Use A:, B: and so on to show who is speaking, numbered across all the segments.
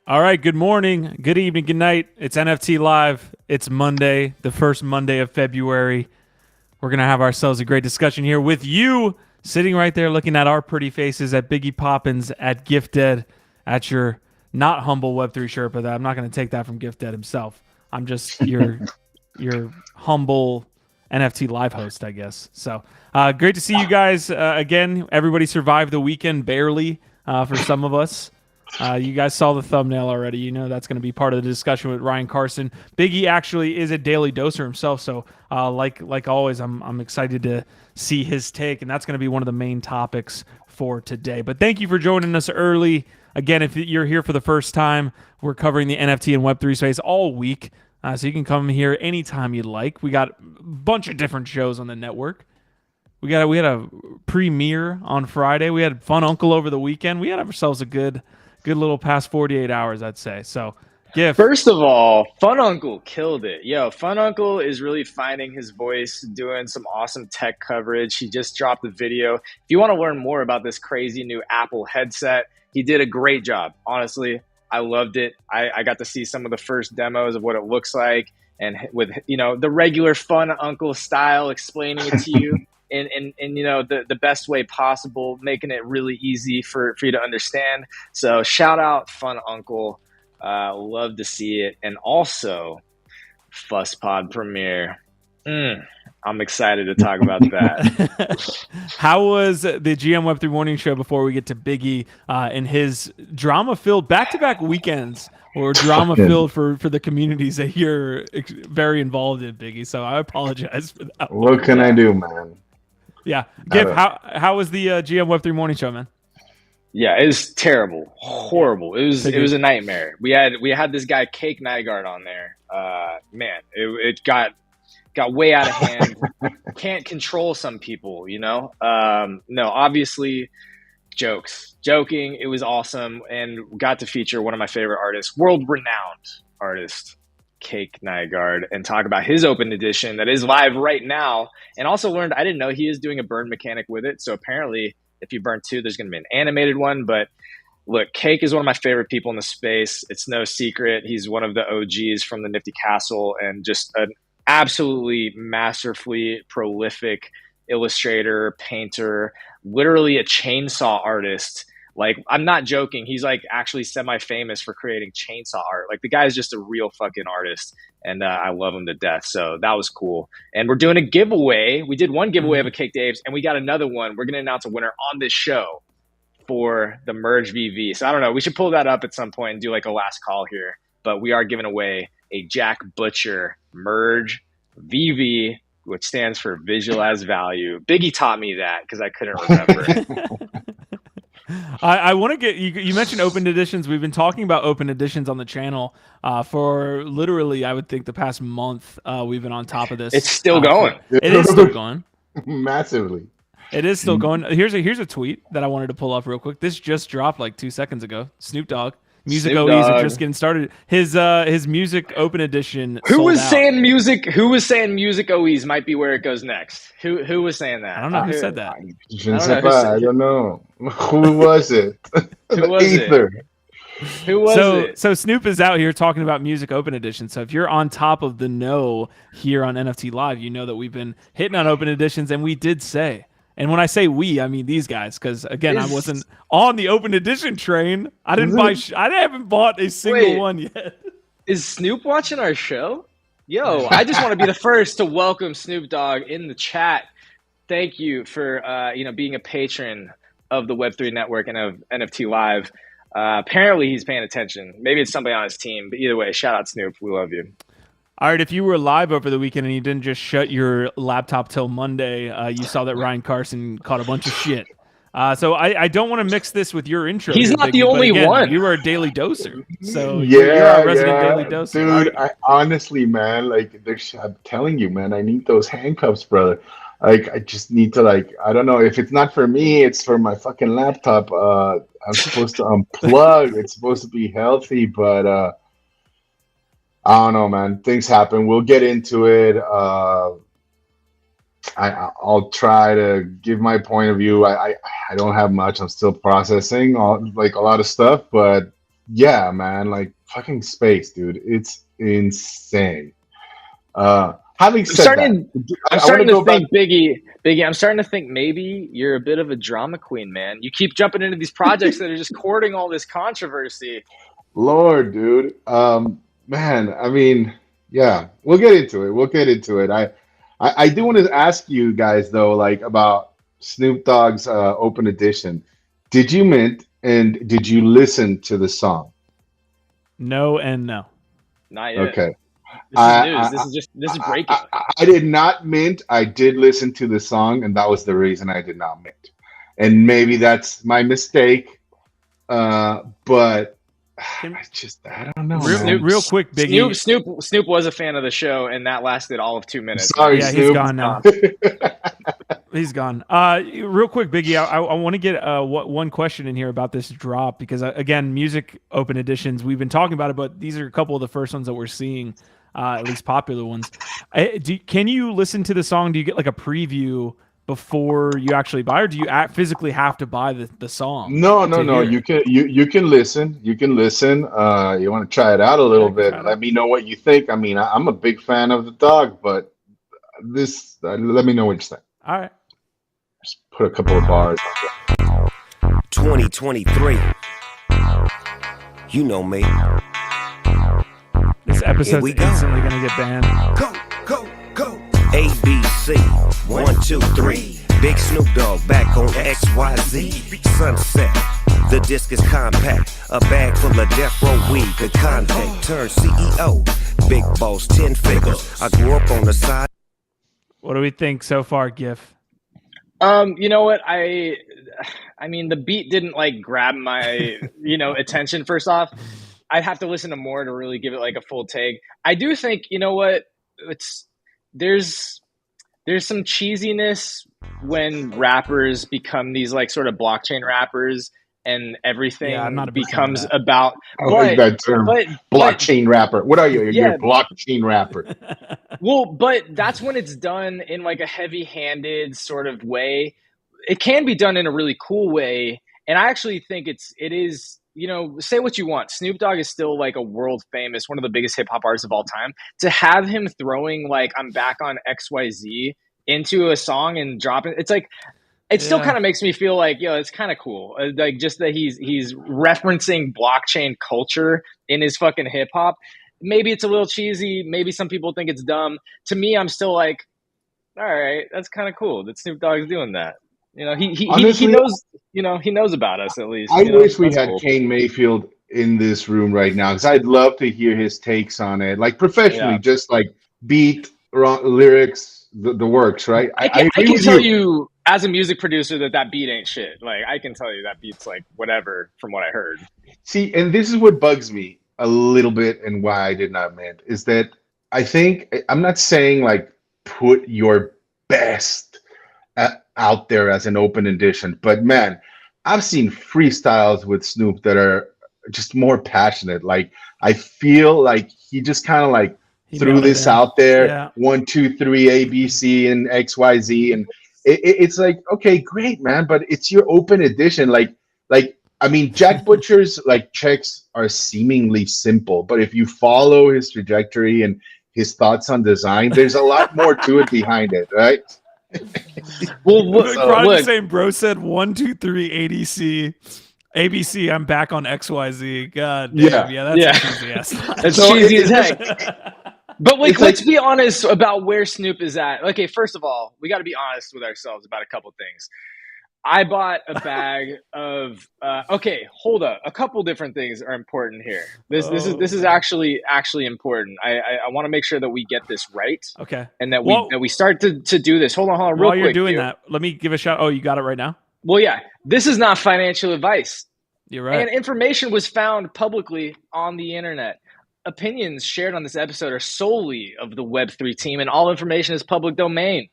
A: All right, good morning, good evening, good night. It's NFT Live. It's Monday, the first Monday of February. We're going to have ourselves a great discussion here with you sitting right there looking at our pretty faces at Biggie Poppins, at Gifdead, at your not humble Web3 Sherpa. That I'm not going to take that from Gifdead himself. I'm just your humble NFT Live host, I guess. So great to see you guys again. Everybody survived the weekend barely for some of us. You guys saw the thumbnail already. You know that's going to be part of the discussion with Ryan Carson. Biggie actually is a daily doser himself, so like always, I'm excited to see his take, and that's going to be one of the main topics for today. But thank you for joining us early. Again, if you're here for the first time, we're covering the NFT and Web3 space all week, so you can come here anytime you'd like. We got a bunch of different shows on the network. We had a premiere on Friday. We had Fun Uncle over the weekend. We had ourselves a good little past 48 hours, I'd say. So, Gif.
B: First of all, Fun Uncle killed it. Yo, Fun Uncle is really finding his voice, doing some awesome tech coverage. He just dropped a video. If you want to learn more about this crazy new Apple headset, he did a great job. Honestly, I loved it. I got to see some of the first demos of what it looks like, and with the regular Fun Uncle style, explaining it to you. In the best way possible, making it really easy for you to understand. So shout out Fun Uncle. Love to see it. And also FuzzPod premiere. I'm excited to talk about that.
A: How was the GM Web3 morning show before we get to Biggie and his drama-filled back-to-back weekends or drama-filled for the communities that you're very involved in, Biggie? So I apologize for that.
C: What can I do, man?
A: Yeah. Gif, how was the GM Web3 morning show, man?
B: Yeah, it was terrible, horrible. It was a nightmare. We had this guy Cake Nygaard on there. Man, it got way out of hand. Can't control some people, No, obviously joking. It was awesome, and got to feature one of my favorite artists, world-renowned artist, Cake Nygaard, and talk about his open edition that is live right now. And also learned, I didn't know he is doing a burn mechanic with it. So apparently if you burn two, there's going to be an animated one. But look, Cake is one of my favorite people in the space. It's no secret. He's one of the OGs from the Nifty Castle, and just an absolutely masterfully prolific illustrator, painter, literally a chainsaw artist. Like, I'm not joking. He's like actually semi-famous for creating chainsaw art. Like, the guy's just a real fucking artist, and I love him to death. So that was cool. And we're doing a giveaway. We did one giveaway of a Cake Daves, and we got another one. We're going to announce a winner on this show for the Merge VV. So I don't know. We should pull that up at some point and do like a last call here. But we are giving away a Jack Butcher Merge VV, which stands for Visual as Value. Biggie taught me that because I couldn't remember.
A: I want to get you mentioned open editions. We've been talking about open editions on the channel for literally, I would think, the past month. We've been on top of this.
B: It's still going.
A: It is still going.
C: Massively.
A: It is still going. Here's a tweet that I wanted to pull up real quick. This just dropped like 2 seconds ago. Snoop Dogg. Music OEs are just getting started. His music open edition.
B: Who was saying music OEs might be where it goes next? Who was saying that?
A: I don't know who said that.
C: I don't know. Who was it?
B: Who was it? Who was it?
A: So Snoop is out here talking about music open edition. So if you're on top of the know here on NFT Live, you know that we've been hitting on open editions, and we did say. And when I say we, I mean these guys, because again, I wasn't on the open edition train. I didn't buy. I haven't bought a single one yet.
B: Is Snoop watching our show? Yo, I just want to be the first to welcome Snoop Dogg in the chat. Thank you for being a patron of the Web3 Network and of NFT Live. Apparently, he's paying attention. Maybe it's somebody on his team. But either way, shout out Snoop. We love you.
A: All right, if you were live over the weekend and you didn't just shut your laptop till Monday, you saw that Ryan Carson caught a bunch of shit. So I don't want to mix this with your intro.
B: He's not the only one.
A: You were a daily doser. So you're a resident daily doser.
C: Dude, I honestly, man, I'm telling you, man, I need those handcuffs, brother. Like, I just need to, I don't know. If it's not for me, it's for my fucking laptop. I'm supposed to unplug. It's supposed to be healthy, but I don't know, man. Things happen. We'll get into it. I'll try to give my point of view. I don't have much. I'm still processing a lot of stuff, but yeah, man, like fucking space, dude. It's insane. Having said that,
B: I'm
C: I want to
B: starting to
C: go back.
B: think, Biggie. I'm starting to think maybe you're a bit of a drama queen, man. You keep jumping into these projects that are just courting all this controversy.
C: Lord, dude. Man, I mean, yeah, we'll get into it. We'll get into it. I do want to ask you guys though, like about Snoop Dogg's open edition. Did you mint and did you listen to the song?
A: No and no.
B: Not yet.
C: Okay.
B: This is news. This is breaking.
C: I did not mint. I did listen to the song, and that was the reason I did not mint. And maybe that's my mistake. But I don't know, man.
A: Real quick, Biggie.
B: Snoop was a fan of the show, and that lasted all of 2 minutes.
C: Sorry,
A: yeah,
C: Snoop.
A: he's gone now. He's gone. Real quick, Biggie, I want to get one question in here about this drop because, again, music open editions, we've been talking about it, but these are a couple of the first ones that we're seeing, at least popular ones. Can you listen to the song? Do you get like a preview before you actually buy, or do you physically have to buy the song?
C: No. You can listen. You can listen. You want to try it out a little bit. Let me know what you think. I mean, I'm a big fan of the Dogg, but this, let me know what you think.
A: All right.
C: Just put a couple of bars.
D: 2023. You know me.
A: This episode's instantly gonna get banned.
D: Go. ABC 1, 2, 3. Big Snoop Dogg back on XYZ. Sunset. The disc is compact. A bag full of death row weed. The convict turned CEO. Big boss, 10 figures. I grew up on the side.
A: What do we think so far, Gif?
B: You know what? I mean, the beat didn't like grab my, attention. First off, I'd have to listen to more to really give it like a full take. I do think, you know what? There's some cheesiness when rappers become these like sort of blockchain rappers and everything becomes about.
C: I like that term, blockchain rapper. What are you? You're a blockchain rapper.
B: Well, but that's when it's done in like a heavy-handed sort of way. It can be done in a really cool way, and I actually think it is. Say what you want. Snoop Dogg is still like a world famous, one of the biggest hip hop artists of all time. To have him throwing like "I'm back on XYZ" into a song and dropping, it's like. It still kind of makes me feel like, it's kind of cool. Like just that he's referencing blockchain culture in his fucking hip hop. Maybe it's a little cheesy. Maybe some people think it's dumb. To me, I'm still like, all right, that's kind of cool that Snoop Dogg's doing that. Honestly, he knows. He knows about us at least.
C: I wish we had Kane Mayfield in this room right now because I'd love to hear his takes on it, like professionally, just like beat, lyrics, the works. Right?
B: I can tell you as a music producer that beat ain't shit. Like I can tell you that beat's like whatever from what I heard.
C: See, and this is what bugs me a little bit and why I did not mint is that I think I'm not saying like put your best out there as an open edition, but man, I've seen freestyles with Snoop that are just more passionate. Like I feel like he just kind of like threw this out there. Yeah. 1, 2, 3, ABC and XYZ, and it's like, okay, great, man, but it's your open edition. Like I mean, Jack Butcher's like checks are seemingly simple, but if you follow his trajectory and his thoughts on design, there's a lot more to it behind it, right?
A: Well, saying bro said 1, 2, 3 ADC. ABC, I'm back on XYZ. God damn, that's cheesy ass.
B: That's cheesy as heck. But like, let's be honest about where Snoop is at. Okay, first of all, we got to be honest with ourselves about a couple things. I bought a bag of. Okay, hold up. A couple different things are important here. This is actually important. I want to make sure that we get this right.
A: Okay,
B: and that we start to do this. Hold on, real quick.
A: While you're doing that, let me give a shout. Oh, you got it right now.
B: Well, yeah. This is not financial advice.
A: You're right.
B: And information was found publicly on the internet. Opinions shared on this episode are solely of the Web3 team, and all information is public domain.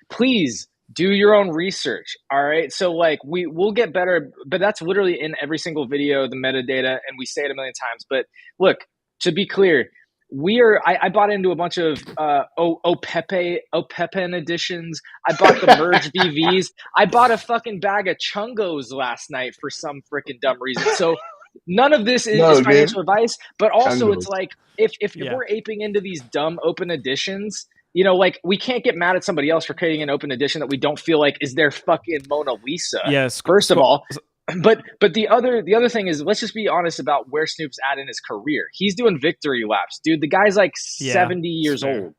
B: Please do your own research. All right. So like we'll get better, but that's literally in every single video, the metadata, and we say it a million times. But look, to be clear, I bought into a bunch of Opepen editions. I bought the Merge VVs. I bought a fucking bag of Chungos last night for some freaking dumb reason. So none of this is,
C: No,
B: financial advice, but also it's
C: Chungos.
B: like if we're aping into these dumb open editions, you know, like we can't get mad at somebody else for creating an open edition that we don't feel like is their fucking Mona Lisa.
A: Yes.
B: First of all, but the other thing is, let's just be honest about where Snoop's at in his career. He's doing victory laps, dude. The guy's like 70 years old.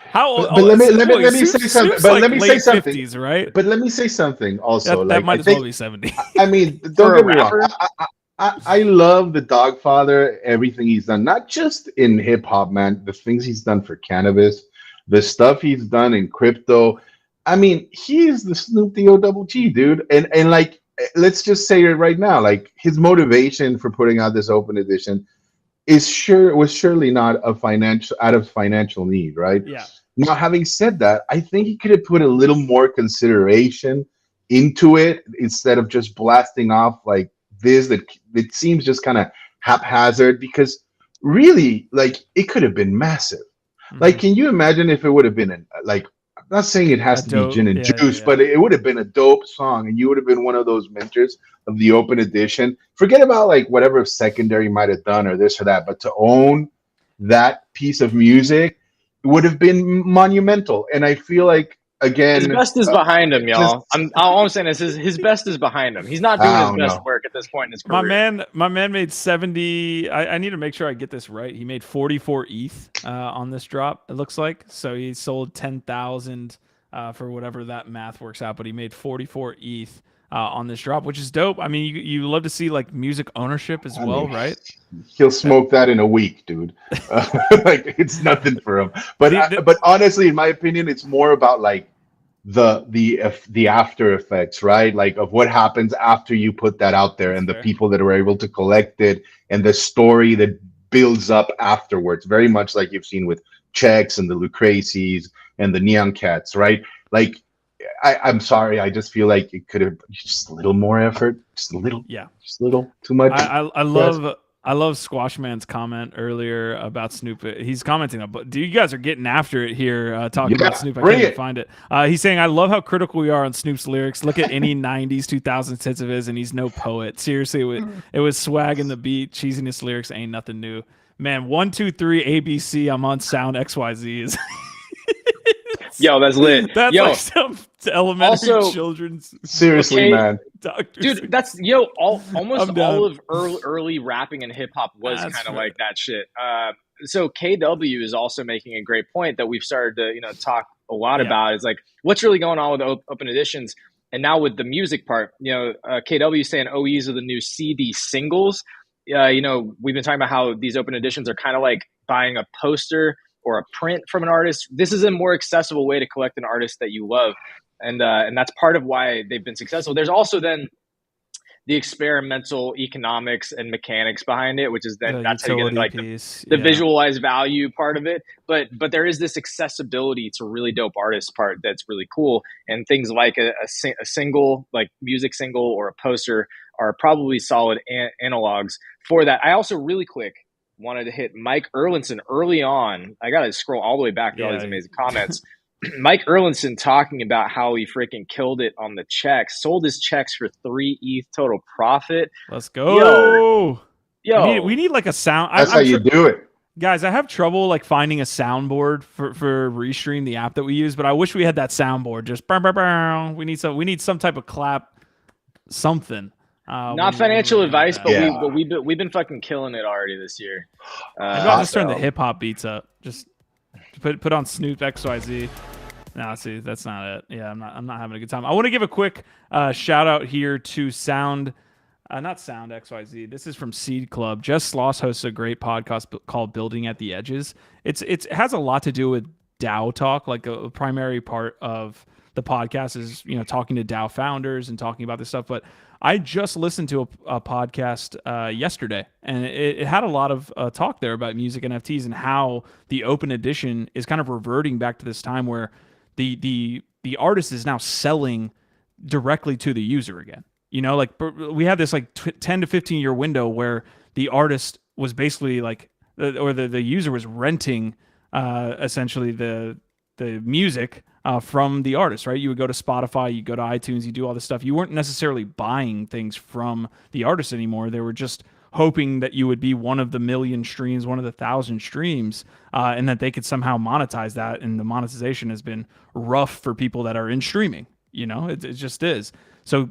A: How old?
C: But let me say something. But let me say something.
A: 50s, right?
C: But let me say something also.
A: That
C: like,
A: might as well be 70.
C: I mean, don't get me wrong. I love the Dogfather, everything he's done, not just in hip hop, man. The things he's done for cannabis, the stuff he's done in crypto. I mean, he is the Snoop D-O-double-G, dude. And like, let's just say it right now, like his motivation for putting out this open edition was surely not out of financial need, right?
A: Yeah.
C: Now, having said that, I think he could have put a little more consideration into it instead of just blasting off like this. That it seems just kind of haphazard, because really, like, it could have been massive. Mm-hmm. Like, can you imagine if it would have been I'm not saying it has to be gin and juice, but it would have been a dope song, and you would have been one of those minters of the open edition. Forget about like whatever secondary might have done or this or that, but to own that piece of music would have been monumental. And I feel like, again,
B: his best is behind him, y'all. All I'm saying is his best is behind him. He's not doing his best work at this point in his career.
A: My man made 70. I need to make sure I get this right. He made 44 ETH on this drop, it looks like. So he sold 10,000 for whatever that math works out, but he made 44 ETH on this drop, which is dope. I mean, you love to see like music ownership as well, right?
C: He'll smoke that in a week, dude. Like, it's nothing for him. But honestly, in my opinion, it's more about like the after effects, right? Like of what happens after you put that out there. That's and fair. The people that are able to collect it and the story that builds up afterwards. Very much like you've seen with Checks and the Lucrecies and the Neon Cats, right? Like, I'm sorry, I just feel like it could have just a little more effort, just a little too much.
A: I love Squash Man's comment earlier about Snoop. He's commenting, but you guys are getting after it here, talking about Snoop. I can't even find it. He's saying, I love how critical we are on Snoop's lyrics. Look at any 90s, 2000s hits of his, and he's no poet. Seriously, it was swag in the beat. Cheesiness lyrics ain't nothing new. Man, 1, 2, 3, ABC, I'm on Sound XYZ.
B: Yo, that's lit.
A: That's like some elementary children's.
C: Seriously, man.
B: Dude, that's almost all of early rapping and hip hop was kind of like that shit. So KW is also making a great point that we've started to talk a lot about. Is like what's really going on with open editions, and now with the music part. KW is saying OEs are the new CD singles. We've been talking about how these open editions are kind of like buying a poster or a print from an artist. This is a more accessible way to collect an artist that you love. And that's part of why they've been successful. There's also then the experimental economics and mechanics behind it, which is then that's how you get into like the visualized value part of it. But there is this accessibility to really dope artists part that's really cool. And things like a single, like music single or a poster are probably solid analogs for that. I also really quick wanted to hit Mike Erlinson early on. I got to scroll all the way back to all these amazing comments. Mike Erlinson talking about how he freaking killed it on the checks, sold his checks for 3 ETH total profit.
A: Let's go.
B: Yo.
A: We need like a sound.
C: That's how you do it.
A: Guys, I have trouble like finding a soundboard for Restream, the app that we use, but I wish we had that soundboard. Just we need some type of clap, something.
B: Not financial advice, but we've been fucking killing it already this year.
A: I'll just turn the hip hop beats up. Just put on Snoop XYZ. No, see, that's not it. Yeah, I'm not having a good time. I want to give a quick shout out here to Sound, not Sound XYZ. This is from Seed Club. Jess Sloss hosts a great podcast called Building at the Edges. It has a lot to do with DAO talk. Like a primary part of the podcast is talking to DAO founders and talking about this stuff, but I just listened to a podcast yesterday, and it had a lot of talk there about music NFTs and how the open edition is kind of reverting back to this time where the artist is now selling directly to the user again. Like we had this like 10 to 15 year window where the artist was basically like, or the user was renting essentially the music from the artist, right? You would go to Spotify, you go to iTunes, you do all this stuff. You weren't necessarily buying things from the artist anymore. They were just hoping that you would be one of the million streams, one of the 1,000 streams, and that they could somehow monetize that. And the monetization has been rough for people that are in streaming. It just is. So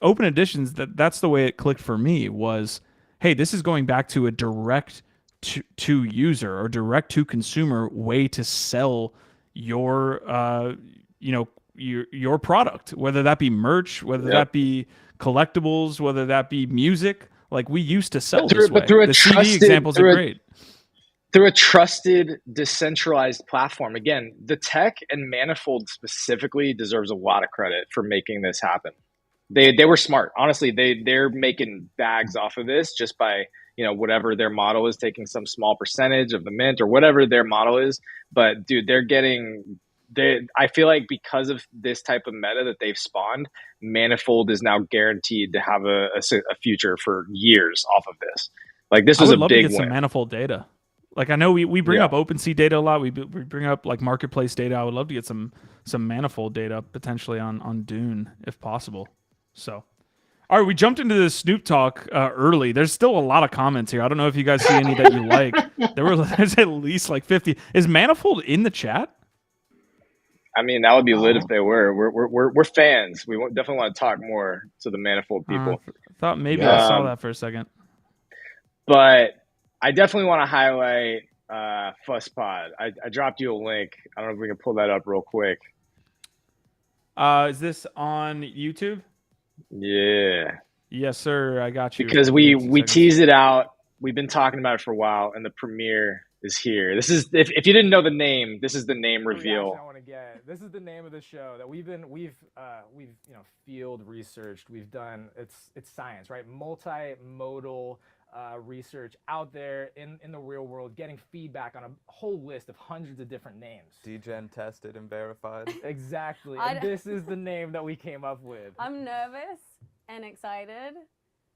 A: open editions, that's the way it clicked for me was, hey, this is going back to a direct to user or direct to consumer way to sell your your product, whether that be merch, whether that be collectibles, whether that be music. Like we used to sell this way. The CD examples are great.
B: Through a trusted, decentralized platform. Again, the tech and Manifold specifically deserves a lot of credit for making this happen. They were smart. Honestly, they're making bags off of this just by, whatever their model is, taking some small percentage of the mint or whatever their model is. But dude, I feel like because of this type of meta that they've spawned, Manifold is now guaranteed to have a future for years off of this. Like this was a big win. I would love to get some
A: Manifold data. Like I know we bring up OpenSea data a lot. We bring up like marketplace data. I would love to get some Manifold data potentially on Dune if possible. So, all right, we jumped into the Snoop talk early. There's still a lot of comments here. I don't know if you guys see any that you like. There's at least like 50. Is Manifold in the chat?
B: I mean, that would be lit if they were. We're fans. We definitely want to talk more to the Manifold people.
A: I thought maybe I saw that for a second.
B: But I definitely want to highlight FuzzPod. I dropped you a link. I don't know if we can pull that up real quick.
A: Is this on YouTube?
B: Yeah.
A: Yes, sir. I got you.
B: Because we teased it out. We've been talking about it for a while, and the premiere is here. This is if you didn't know the name, this is the name reveal.
E: I want to get. This is the name of the show that we've field researched. We've done it's science, right? Multimodal research out there in the real world, getting feedback on a whole list of hundreds of different names.
F: DGen tested and verified.
E: Exactly. And this is the name that we came up with.
G: I'm nervous and excited,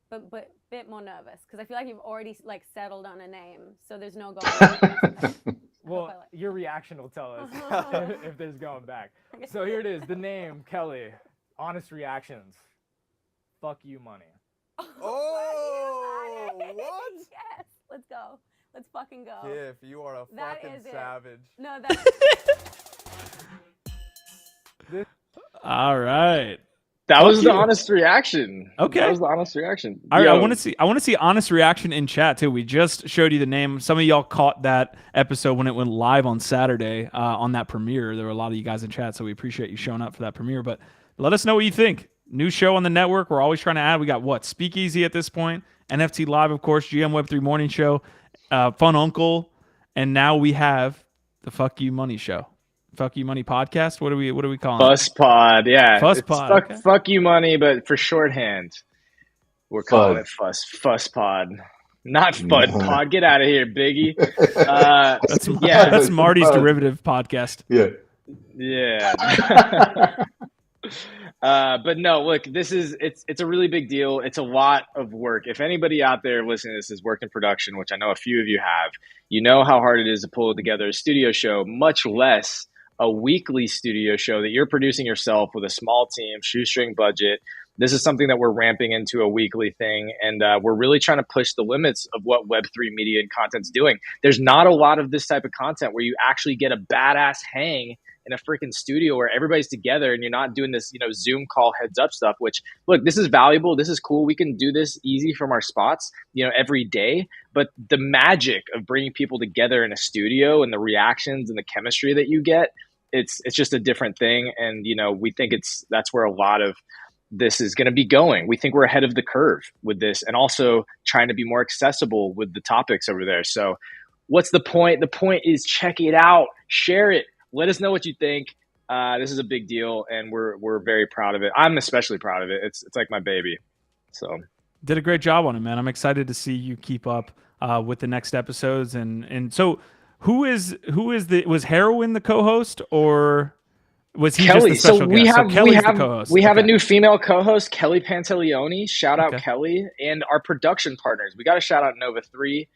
G: but a bit more nervous because I feel like you've already settled on a name, so there's no going back.
E: Well, your reaction will tell us if there's going back. So here it is, the name, Kelly. Honest reactions. Fuck you, money.
F: Oh, what?
G: Yes, let's go. Let's fucking go.
F: Gif, you are a fucking savage.
G: No, that's...
A: All right.
B: That was the honest reaction.
A: Okay.
B: That was the honest reaction.
A: All right, I want to see honest reaction in chat too. We just showed you the name. Some of y'all caught that episode when it went live on Saturday on that premiere. There were a lot of you guys in chat, so we appreciate you showing up for that premiere. But let us know what you think. New show on the network. We're always trying to add. We got Speakeasy at this point, NFT Live, of course, GM Web3 Morning Show, Fun Uncle, and now we have the Fuck You Money Show. Fuck You Money podcast. What are we calling it?
B: FuzzPod, yeah.
A: FuzzPod.
B: Fuck You Money, but for shorthand, we're calling it FuzzPod. Not FudPod. Get out of here, Biggie.
A: That's Marty's derivative podcast.
B: Yeah. But no, look, it's a really big deal. It's a lot of work. If anybody out there listening to this is work in production, which I know a few of you have, you know how hard it is to pull together a studio show, much less a weekly studio show that you're producing yourself with a small team, shoestring budget. This is something that we're ramping into a weekly thing, and we're really trying to push the limits of what Web3 media and content's doing. There's not a lot of this type of content where you actually get a badass hang in a freaking studio where everybody's together and you're not doing this, Zoom call heads up stuff, which, look, this is valuable. This is cool. We can do this easy from our spots, every day. But the magic of bringing people together in a studio and the reactions and the chemistry that you get, it's just a different thing. And, we think that's where a lot of this is going to be going. We think we're ahead of the curve with this and also trying to be more accessible with the topics over there. So what's the point? The point is check it out, share it. Let us know what you think. This is a big deal, and we're very proud of it. I'm especially proud of it. It's like my baby. So
A: did a great job on it, man. I'm excited to see you keep up with the next episodes. And so was Heroin the co-host, or was he
B: Kelly?
A: Just the special guest? So Kelly's the co-host.
B: We have a new female co-host, Kelly Pantaleone. Shout out Kelly, and our production partners. We got to shout out Nova 3.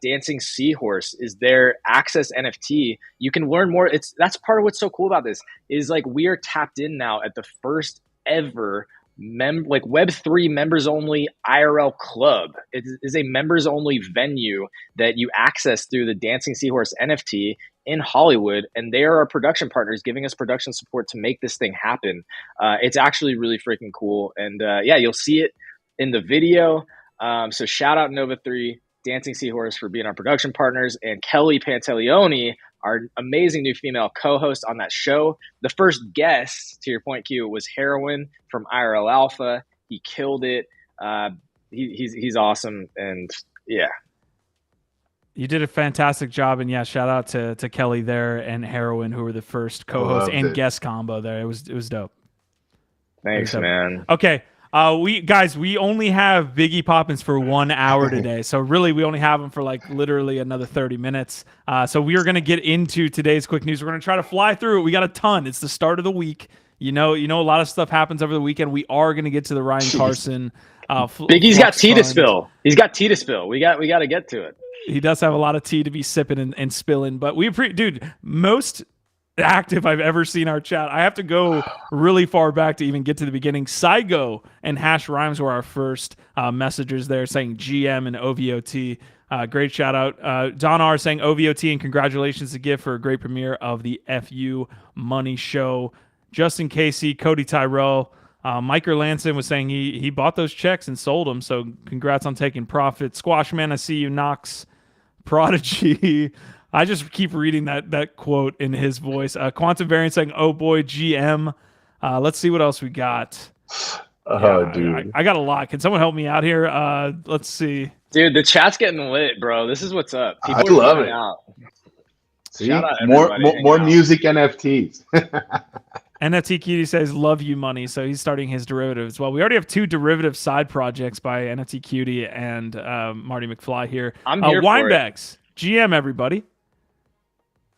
B: Dancing Seahorse is their Access NFT. You can learn more. That's part of what's so cool about this is we are tapped in now at the first ever like Web3 members only IRL club. It is a members only venue that you access through the Dancing Seahorse NFT in Hollywood, and they are our production partners, giving us production support to make this thing happen. It's actually really freaking cool, and yeah, you'll see it in the video. So shout out Nova3, Dancing Seahorse for being our production partners, and Kelly Pantaleone, our amazing new female co-host on that show. The first guest, to your point, Q, was Heroin from IRL Alpha. He killed it. He's awesome, and yeah.
A: You did a fantastic job, and yeah, shout out to Kelly there and Heroin, who were the first co-host and guest combo there. It was dope.
B: Thanks, man.
A: Okay. We only have Biggie Poppins for 1 hour today. So really we only have him for like literally another 30 minutes. So we are going to get into today's quick news. We're going to try to fly through it. We got a ton. It's the start of the week. You know, a lot of stuff happens over the weekend. We are going to get to the Ryan Carson.
B: Biggie's got tea to spill. He's got tea to spill. We got to get to it.
A: He does have a lot of tea to be sipping and spilling, but dude, most active I've ever seen our chat. I have to go really far back to even get to the beginning. Saigo and Hash Rhymes were our first messengers there, saying GM and OVOT. Great shout out. Don R saying OVOT and congratulations to Gift for a great premiere of the F.U Money Show. Justin Casey, Cody Tyrell, Mike Erlandson was saying he bought those checks and sold them, so congrats on taking profit. Squashman, I see you. Knox, Prodigy. I just keep reading that quote in his voice. Quantum Variant saying, oh boy, GM. Let's see what else we got.
C: Dude.
A: I got a lot. Can someone help me out here? Let's see.
B: Dude, the chat's getting lit, bro. This is what's up.
C: I love it.
B: Out.
C: See, more music NFTs.
A: NFT Cutie says, love you money. So he's starting his derivative as well. We already have 2 derivative side projects by NFT Cutie and Marty McFly here.
B: I'm here for
A: Winebags, GM, everybody.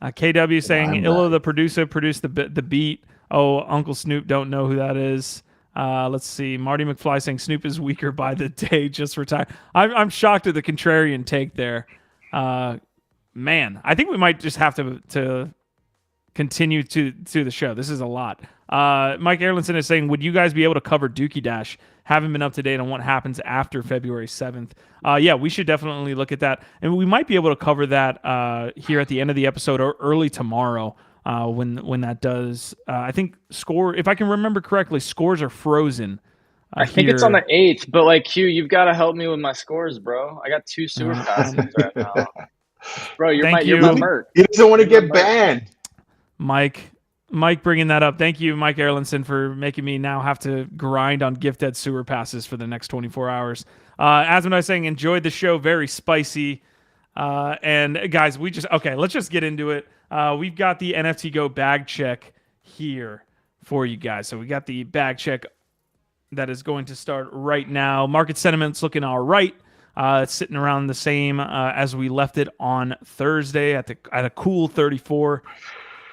A: KW saying, Illo, the producer, produced the beat. Oh, Uncle Snoop, don't know who that is. Let's see. Marty McFly saying Snoop is weaker by the day, just retired. I'm shocked at the contrarian take there. Man, I think we might just have to continue to the show. This is a lot. Mike Erlandson is saying, would you guys be able to cover Dookie Dash? Haven't been up to date on what happens after February 7th. Yeah, we should definitely look at that. And we might be able to cover that here at the end of the episode or early tomorrow when that does. I think if I can remember correctly, scores are frozen.
B: I think it's on the 8th, but like Q, you've got to help me with my scores, bro. I got 2 sewer passes right now. Bro, you're my merc.
C: He doesn't want to get banned.
A: Mike bringing that up. Thank you, Mike Erlandson, for making me now have to grind on Gifdead sewer passes for the next 24 hours. As I was saying, enjoyed the show. Very spicy. And guys, let's just get into it. We've got the NFTGO bag check here for you guys. So we got the bag check that is going to start right now. Market sentiment's looking all right. It's sitting around the same as we left it on Thursday at a cool 34.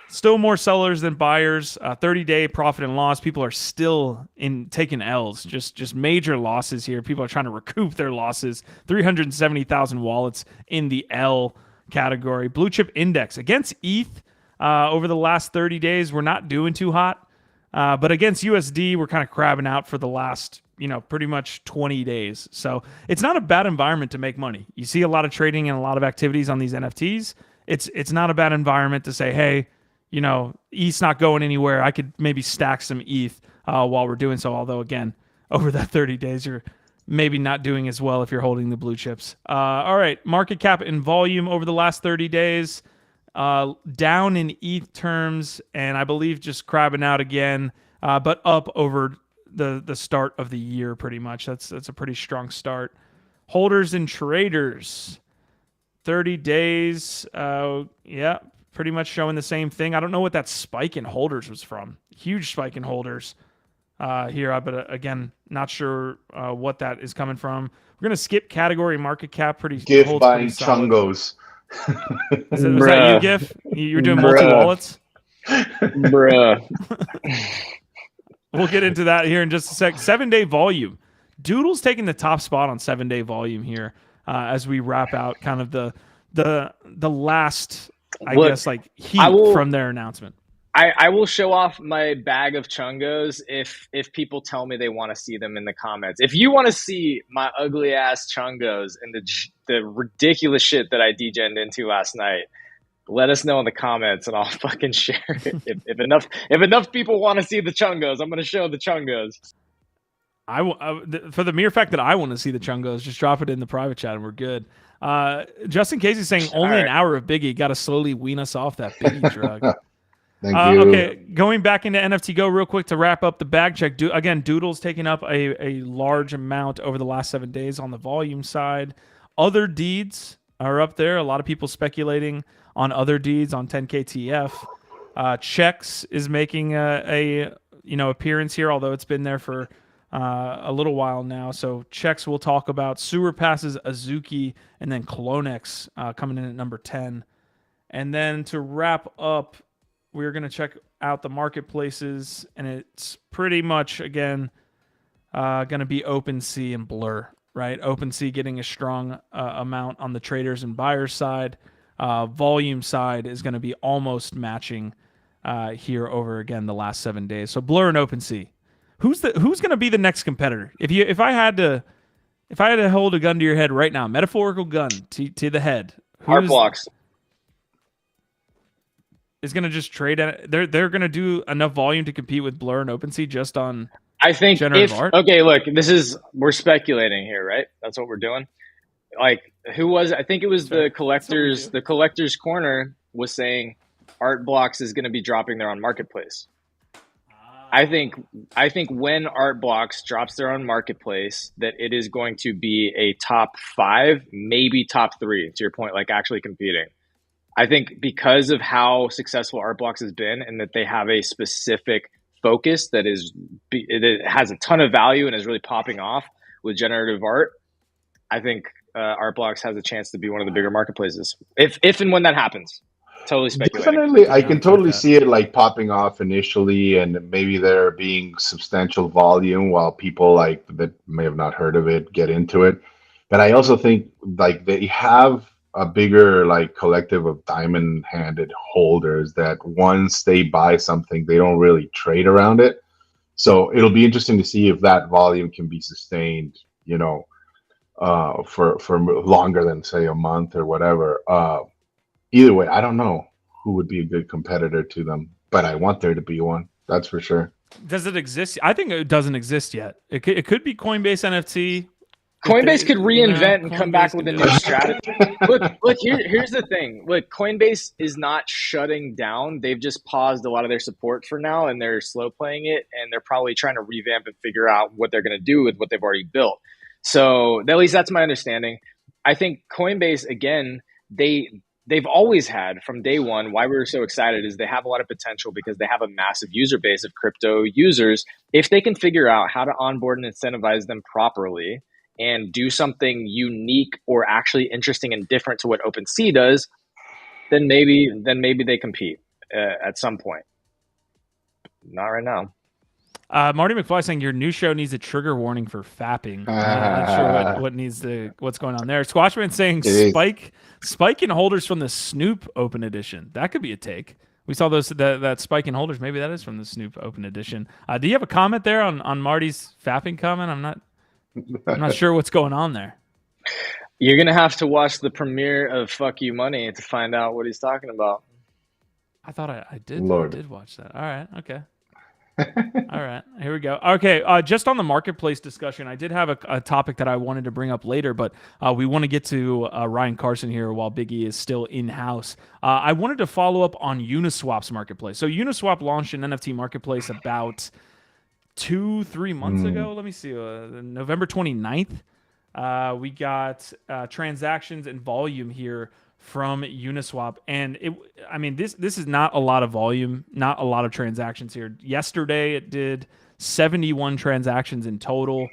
A: Still more sellers than buyers. 30-day profit and loss. People are still taking L's. Just major losses here. People are trying to recoup their losses. 370,000 wallets in the L category. Blue chip index against ETH over the last 30 days. We're not doing too hot. But against USD, we're kind of crabbing out for the last, pretty much 20 days. So it's not a bad environment to make money. You see a lot of trading and a lot of activities on these NFTs. It's not a bad environment to say, hey, ETH's not going anywhere. I could maybe stack some ETH while we're doing so. Although, again, over that 30 days, you're maybe not doing as well if you're holding the blue chips. All right, market cap and volume over the last 30 days, down in ETH terms, and I believe just crabbing out again, but up over the start of the year pretty much. That's a pretty strong start. Holders and traders, 30 days, yeah. Pretty much showing the same thing. I don't know what that spike in holders was from. Huge spike in holders here, but again, not sure what that is coming from. We're gonna skip category market cap.
C: Gift buying Chungos.
A: Was that you, Gif? You're doing multi wallets,
B: bruh.
A: We'll get into that here in just a sec. 7-day volume. Doodle's taking the top spot on 7-day volume here as we wrap out kind of the last. I guess like heat from their announcement.
B: I will show off my bag of chungos if people tell me they want to see them in the comments. If you want to see my ugly ass chungos and the ridiculous shit that I degened into last night, let us know in the comments and I'll fucking share it. If enough people want to see the chungos, I'm gonna show the chungos.
A: For the mere fact that I want to see the chungos, just drop it in the private chat and we're good. Justin Casey's saying only an hour of Biggie. Got to slowly wean us off that Biggie drug.
C: Thank you.
A: Okay, going back into NFTGO real quick to wrap up the bag check. Again, Doodle's taking up a large amount over the last 7 days on the volume side. Other deeds are up there. A lot of people speculating on other deeds on 10KTF. Checks is making a appearance here, although it's been there for a little while now. So Checks we'll talk about. Sewer Passes, Azuki, and then Clonex coming in at number 10. And then to wrap up, we're going to check out the marketplaces, and it's pretty much, again, going to be OpenSea and Blur, right? OpenSea getting a strong amount on the traders and buyers side. Volume side is going to be almost matching here over, again, the last 7 days. So Blur and OpenSea. Who's going to be the next competitor? If I had to hold a gun to your head right now, metaphorical gun to the head,
B: Art blocks
A: is going to just trade at they're going to do enough volume to compete with Blur and OpenSea just on
B: I think
A: generative art?
B: Okay, look, we're speculating here, right? That's what we're doing. Like, who was I think it was the collectors corner was saying Art Blocks is going to be dropping their own marketplace. I think when Art Blocks drops their own marketplace, that it is going to be a top 5, maybe top 3, to your point, like actually competing. I think because of how successful Art Blocks has been and that they have a specific focus that has a ton of value and is really popping off with generative art, I think Art Blocks has a chance to be one of the bigger marketplaces. If and when that happens. Totally speculating.
C: Definitely, I can totally see it like popping off initially and maybe there being substantial volume while people like that may have not heard of it get into it. But I also think like they have a bigger like collective of diamond-handed holders that once they buy something, they don't really trade around it. So it'll be interesting to see if that volume can be sustained, for longer than say a month or whatever. Either way, I don't know who would be a good competitor to them, but I want there to be one. That's for sure.
A: Does it exist? I think it doesn't exist yet. It could be Coinbase NFT.
B: Coinbase could reinvent and come back with a new strategy. Look, here's the thing. Look, Coinbase is not shutting down. They've just paused a lot of their support for now, and they're slow playing it, and they're probably trying to revamp and figure out what they're going to do with what they've already built. So at least that's my understanding. I think Coinbase, again, they've always had from day one, why we were so excited is they have a lot of potential because they have a massive user base of crypto users. If they can figure out how to onboard and incentivize them properly and do something unique or actually interesting and different to what OpenSea does, then maybe they compete at some point. Not right now.
A: Marty McFly saying your new show needs a trigger warning for fapping. Not sure what's going on there. Squashman saying spike in holders from the Snoop Open Edition. That could be a take. We saw that spike in holders. Maybe that is from the Snoop Open Edition. Do you have a comment there on Marty's fapping comment? I'm not sure what's going on there.
B: You're gonna have to watch the premiere of Fuck You Money to find out what he's talking about.
A: I thought I did. Lord. I did watch that. All right. Okay. All right, here we go. Okay, just on the marketplace discussion, I did have a topic that I wanted to bring up later, but we want to get to Ryan Carson here while Biggie is still in-house. I wanted to follow up on Uniswap's marketplace. So Uniswap launched an NFT marketplace about 2-3 months ago. Let me see, November 29th. We got transactions and volume here from Uniswap, and this is not a lot of volume, not a lot of transactions here. Yesterday it did 71 transactions in total.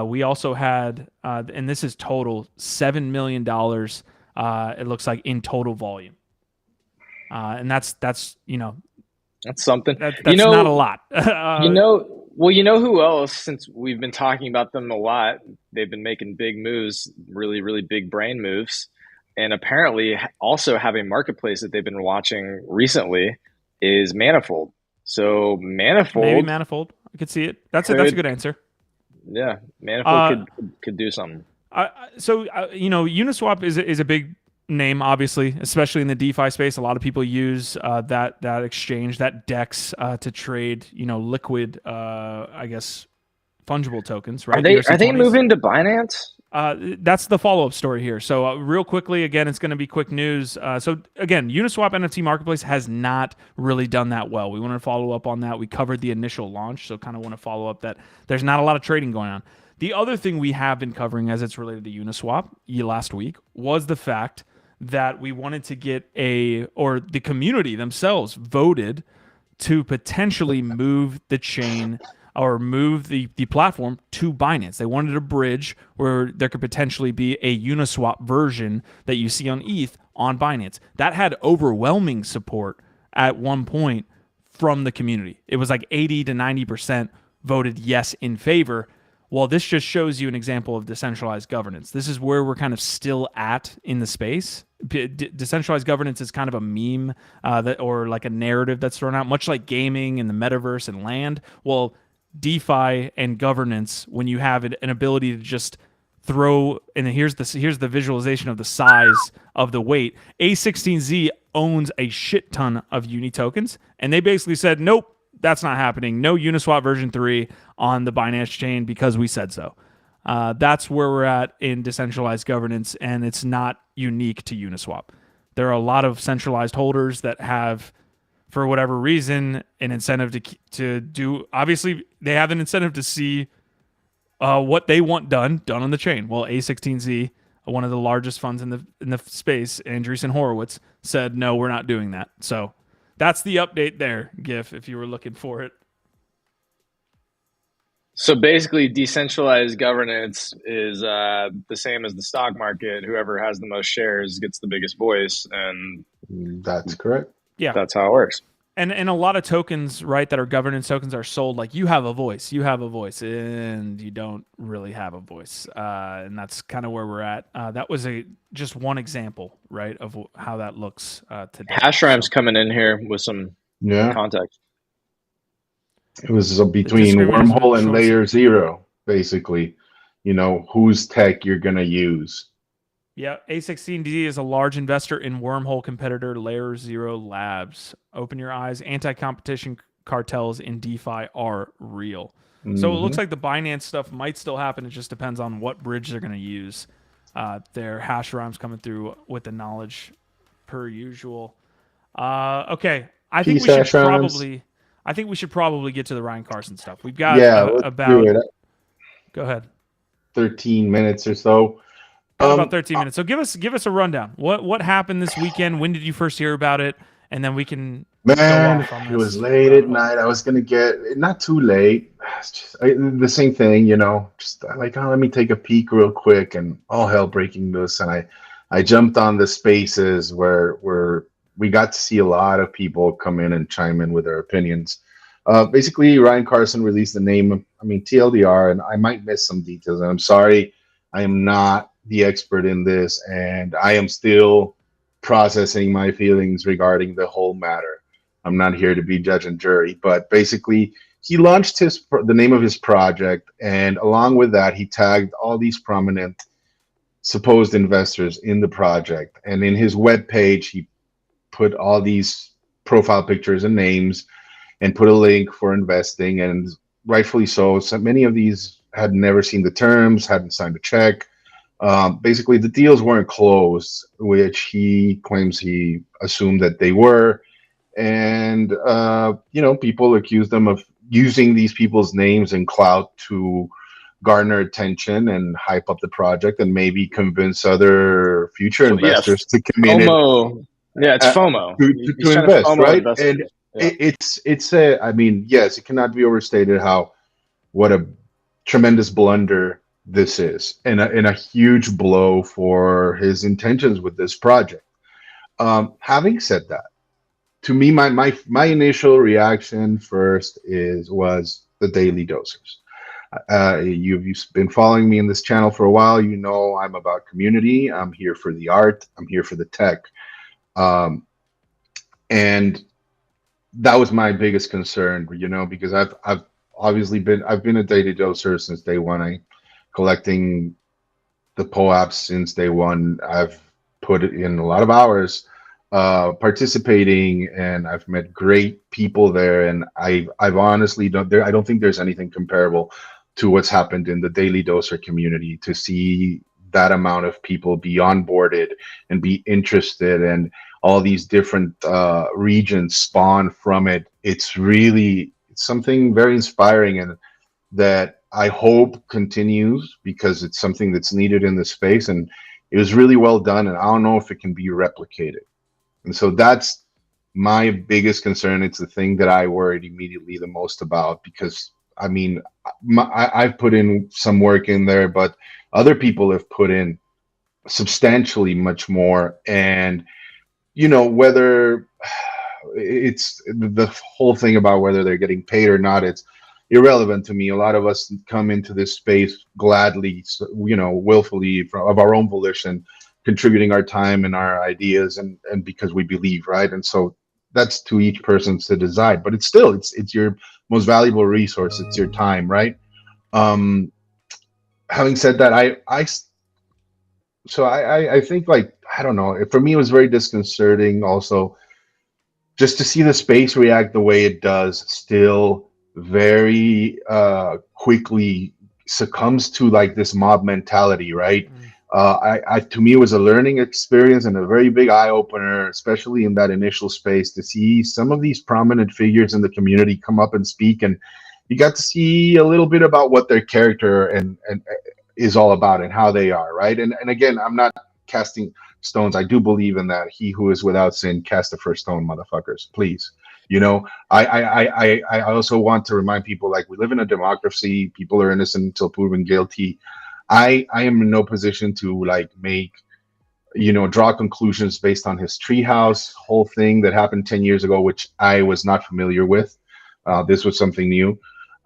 A: We also had and this is total $7 million it looks like in total volume, and that's something. That's not a lot.
B: You know who else, since we've been talking about them a lot, they've been making big moves, really, really big brain moves, and apparently also have a marketplace that they've been watching recently. is Manifold. So Manifold,
A: maybe Manifold. I could see it. That's a good answer.
B: Yeah, Manifold could do something.
A: Uniswap is a big name, obviously, especially in the DeFi space. A lot of people use that exchange, that DEX, to trade, liquid, I guess, fungible tokens. Right?
B: Are they moving to Binance?
A: That's the follow-up story here. So real quickly, again, it's going to be quick news. So again, Uniswap NFT Marketplace has not really done that well. We want to follow up on that. We covered the initial launch, so kind of want to follow up that there's not a lot of trading going on. The other thing we have been covering as it's related to Uniswap last week was the fact that we wanted to get the community themselves voted to potentially move the chain or move the platform to Binance. They wanted a bridge where there could potentially be a Uniswap version that you see on ETH on Binance. That had overwhelming support at one point from the community. It was like 80 to 90% voted yes in favor. Well, this just shows you an example of decentralized governance. This is where we're kind of still at in the space. Decentralized governance is kind of a meme or like a narrative that's thrown out, much like gaming and the metaverse and land. Well, DeFi and governance, when you have an ability to just throw, and here's the visualization of the size of the weight. A16Z owns a shit ton of Uni tokens, and they basically said, nope, that's not happening. No Uniswap version 3 on the Binance chain because we said so. That's where we're at in decentralized governance, and it's not unique to Uniswap. There are a lot of centralized holders that have, for whatever reason, an incentive to do. Obviously, they have an incentive to see what they want done on the chain. Well, A16Z, one of the largest funds in the space, Andreessen Horowitz, said no, we're not doing that. So that's the update there, Gif, if you were looking for it.
B: So basically, decentralized governance is the same as the stock market. Whoever has the most shares gets the biggest voice, and
C: that's correct.
A: Yeah,
B: that's how it works.
A: And a lot of tokens, right, that are governance tokens are sold like you have a voice, and you don't really have a voice. And that's kind of where we're at. That was just one example, right, of how that looks today.
B: Hashram's coming in here with some context.
C: It was between Wormhole and Layer 0, basically. Whose tech you're going to use.
A: Yeah, A16Z is a large investor in Wormhole competitor Layer 0 Labs. Open your eyes. Anti-competition cartels in DeFi are real. Mm-hmm. So it looks like the Binance stuff might still happen. It just depends on what bridge they're going to use. Their hash rhymes coming through with the knowledge per usual. Okay, I think we should probably get to the Ryan Carson stuff. We've got about. Go ahead.
C: 13 minutes or so.
A: About 13 minutes. So give us a rundown. What happened this weekend? When did you first hear about it? And then we can.
C: Man, it was late at night. I was gonna get not too late. The same thing, Just like, let me take a peek real quick, and all hell breaking loose. And I jumped on the spaces where we got to see a lot of people come in and chime in with their opinions. Basically, Ryan Carson released the name. TLDR, and I might miss some details. And I'm sorry, I am not the expert in this, and I am still processing my feelings regarding the whole matter. I'm not here to be judge and jury, but basically he launched the name of his project, and along with that, he tagged all these prominent supposed investors in the project. And in his webpage, he put all these profile pictures and names and put a link for investing, and rightfully so. So many of these had never seen the terms, hadn't signed a check. Basically, the deals weren't closed, which he claims he assumed that they were. And, people accused them of using these people's names and clout to garner attention and hype up the project and maybe convince other future investors to come in.
B: It's FOMO.
C: To invest, right? And yes, it cannot be overstated what a tremendous blunder this is, and a huge blow for his intentions with this project. Having said that, to me, my initial reaction first was the daily dosers. You've been following me in this channel for a while. I'm about community. I'm here for the art. I'm here for the tech. And that was my biggest concern, because I've obviously been a daily doser since day one. I collecting the POAPs since day one. I've put in a lot of hours participating, and I've met great people there. And I've honestly I don't think there's anything comparable to what's happened in the daily doser community. To see that amount of people be onboarded and be interested, and all these different regions spawn from it. It's something very inspiring, and that I hope continues, because it's something that's needed in this space, and it was really well done, and I don't know if it can be replicated. And so that's my biggest concern. It's the thing that I worried immediately the most about, because I mean, I've put in some work in there, but other people have put in substantially much more. And whether it's the whole thing about whether they're getting paid or not, it's irrelevant to me. A lot of us come into this space gladly, willfully, of our own volition, contributing our time and our ideas, and because we believe, right? And so that's to each person to decide, but it's still, it's your most valuable resource. It's your time, right? Having said that, I think, like, I don't know, for me it was very disconcerting also, just to see the space react the way it does. Still very quickly succumbs to like this mob mentality, right? To me, it was a learning experience and a very big eye opener, especially in that initial space, to see some of these prominent figures in the community come up and speak, and you got to see a little bit about what their character and is all about, and how they are, right? And again, I'm not casting stones. I do believe in that. He who is without sin cast the first stone, motherfuckers. Please. I also want to remind people, like, we live in a democracy. People are innocent until proven guilty. I am in no position to like make, draw conclusions based on his treehouse whole thing that happened 10 years ago, which I was not familiar with. This was something new.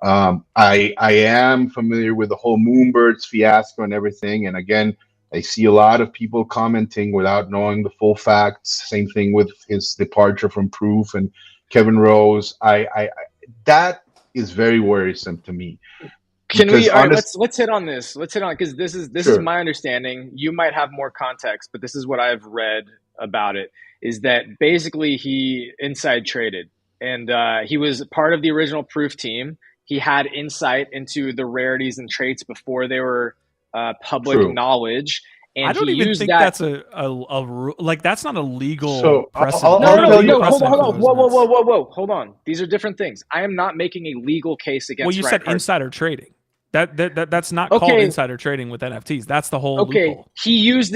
C: I am familiar with the whole Moonbirds fiasco and everything. And again, I see a lot of people commenting without knowing the full facts. Same thing with his departure from Proof and Kevin Rose. That is very worrisome to me.
B: Can we? All right, let's hit on this. Let's hit on, because this is my understanding. You might have more context, but this is what I've read about it. Is that basically he inside traded, and he was part of the original Proof team. He had insight into the rarities and traits before they were public knowledge. And
A: I don't even think that's that's not a legal precedent.
B: No. Hold on. These are different things. I am not making a legal case against.
A: Well, you said
B: Carson.
A: Insider trading. That's not called insider trading with NFTs. That's the whole loophole.
B: He used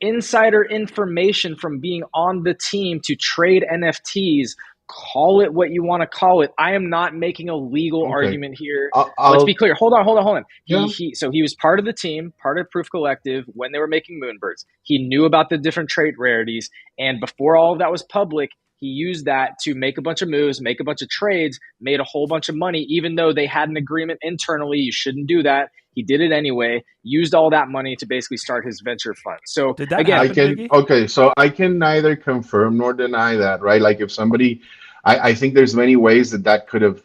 B: insider information from being on the team to trade NFTs. Call it what you want to call it. I am not making a legal argument here. Let's be clear. Hold on.
A: Yeah.
B: So he was part of the team, part of Proof Collective when they were making Moonbirds. He knew about the different trait rarities, and before all of that was public, he used that to make a bunch of moves, make a bunch of trades, made a whole bunch of money, even though they had an agreement internally. You shouldn't do that. He did it anyway, used all that money to basically start his venture fund. So
A: did that happen,
C: so I can neither confirm nor deny that, right? Like, if somebody, I think there's many ways that could have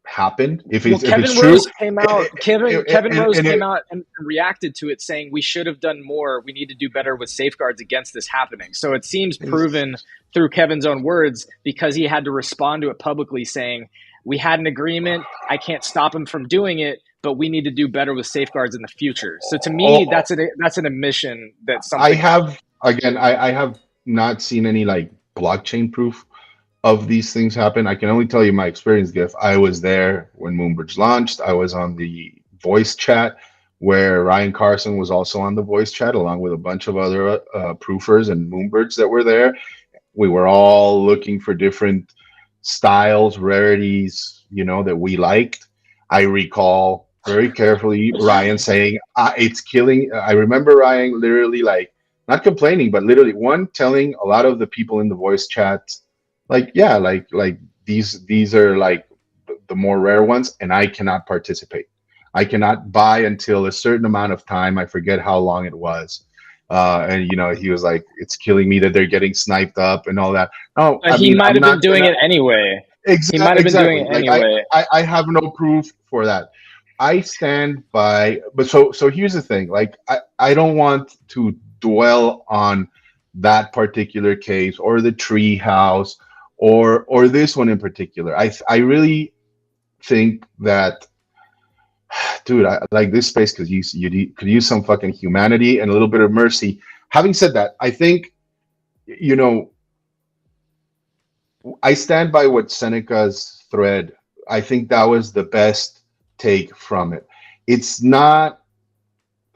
C: happened.
B: Kevin Rose came out and reacted to it, saying we should have done more. We need to do better with safeguards against this happening. So it seems proven through Kevin's own words, because he had to respond to it publicly, saying we had an agreement. I can't stop him from doing it, but we need to do better with safeguards in the future. So to me, that's an admission that something.
C: I have not seen any like blockchain proof of these things happen. I can only tell you my experience, Gif. I was there when Moonbirds launched. I was on the voice chat where Ryan Carson was also on the voice chat, along with a bunch of other proofers and Moonbirds that were there. We were all looking for different styles, rarities, that we liked. I recall very carefully Ryan saying, it's killing. I remember Ryan literally, like, not complaining, but literally telling a lot of the people in the voice chat, like, yeah, like these are like the more rare ones, and I cannot participate. I cannot buy until a certain amount of time. I forget how long it was. And he was like, it's killing me that they're getting sniped up and all that. No, I
B: He
C: mean,
B: might
C: I'm
B: have been
C: not
B: doing
C: gonna
B: it anyway. He might have been doing
C: exactly.
B: it
C: Like
B: anyway.
C: I have no proof for that. I stand by, but so here's the thing. Like I don't want to dwell on that particular case or the tree house or this one in particular. I really think that, dude, I like this space because could use some fucking humanity and a little bit of mercy. Having said that, I think, I stand by what Seneca's thread. I think that was the best take from it. It's not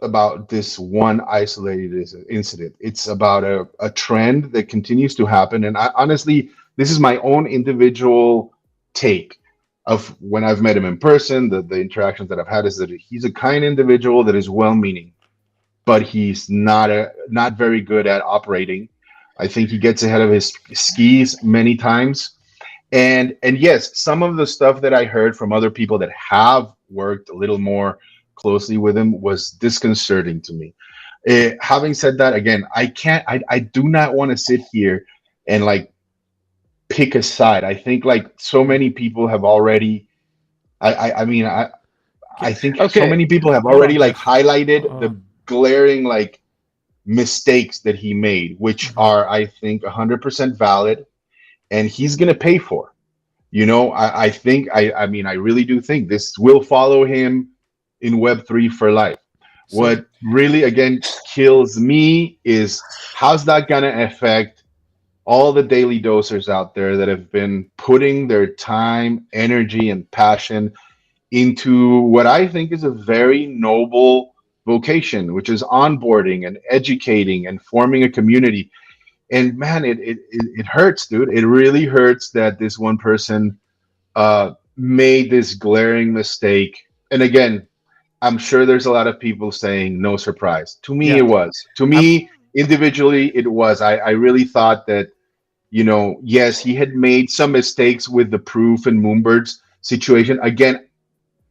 C: about this one isolated incident. It's about a trend that continues to happen. And honestly, this is my own individual take of when I've met him in person. The interactions that I've had is that he's a kind individual that is well-meaning, but he's not very good at operating. I think he gets ahead of his skis many times. And yes, some of the stuff that I heard from other people that have worked a little more closely with him was disconcerting to me. Having said that, again, I do not want to sit here and like pick a side. I think like so many people have already, I mean, I think so many people have already like highlighted the glaring like mistakes that he made, which are, I think, 100% valid, and he's going to pay for. I think, I mean, I really do think this will follow him in Web3 for life. What really, again, kills me is how's that going to affect all the daily dosers out there that have been putting their time, energy, and passion into what I think is a very noble vocation, which is onboarding and educating and forming a community. And man, it hurts, dude. It really hurts that this one person made this glaring mistake. And again, I'm sure there's a lot of people saying no surprise. To me, it was. To me, individually, it was. I really thought that, yes, he had made some mistakes with the proof and Moonbirds situation. Again,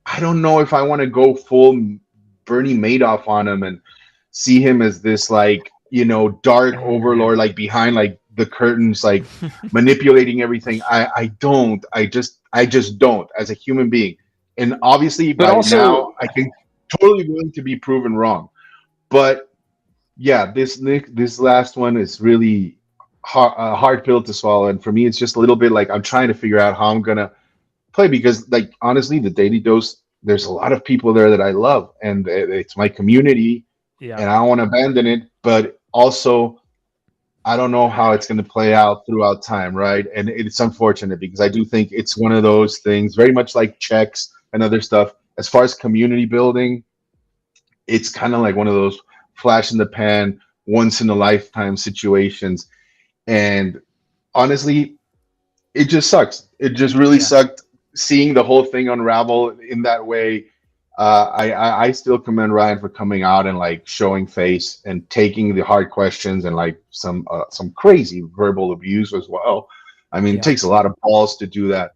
C: I don't know if I want to go full Bernie Madoff on him and see him as this like, dark overlord, like behind like the curtains, like manipulating everything. I just don't as a human being. And obviously by now I can totally willing to be proven wrong. But yeah, this last one is really a hard pill to swallow. And for me, it's just a little bit like I'm trying to figure out how I'm going to play, because like, honestly, the Daily Dose, there's a lot of people there that I love, and it's my community, and I don't want to abandon it, but also I don't know how it's going to play out throughout time, right? And it's unfortunate because I do think it's one of those things, very much like checks and other stuff. As far as community building, it's kind of like one of those flash in the pan, once in a lifetime situations. And honestly, it just sucks. It just really sucked seeing the whole thing unravel in that way. I still commend Ryan for coming out and like showing face and taking the hard questions and like some crazy verbal abuse as well. I mean, it takes a lot of balls to do that.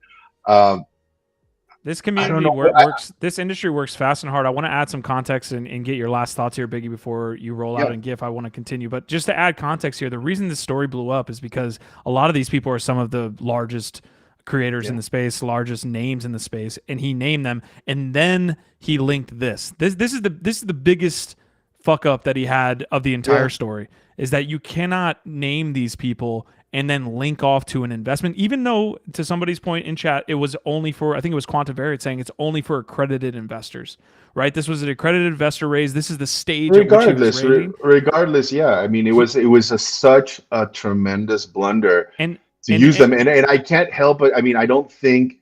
A: This community works. This industry works fast and hard. I want to add some context and get your last thoughts here, Biggie, before you roll out and GIF. I want to continue, but just to add context here, the reason this story blew up is because a lot of these people are some of the largest creators in the space, largest names in the space, and he named them, and then he linked this. This is the biggest fuck up that he had of the entire story, is that you cannot name these people and then link off to an investment, even though, to somebody's point in chat, it was only for, I think it was Quantum Variant saying it's only for accredited investors, right? This was an accredited investor raise. This is the stage.
C: Regardless, yeah. I mean, it was such a tremendous blunder to use them. And I can't help it. I mean, I don't think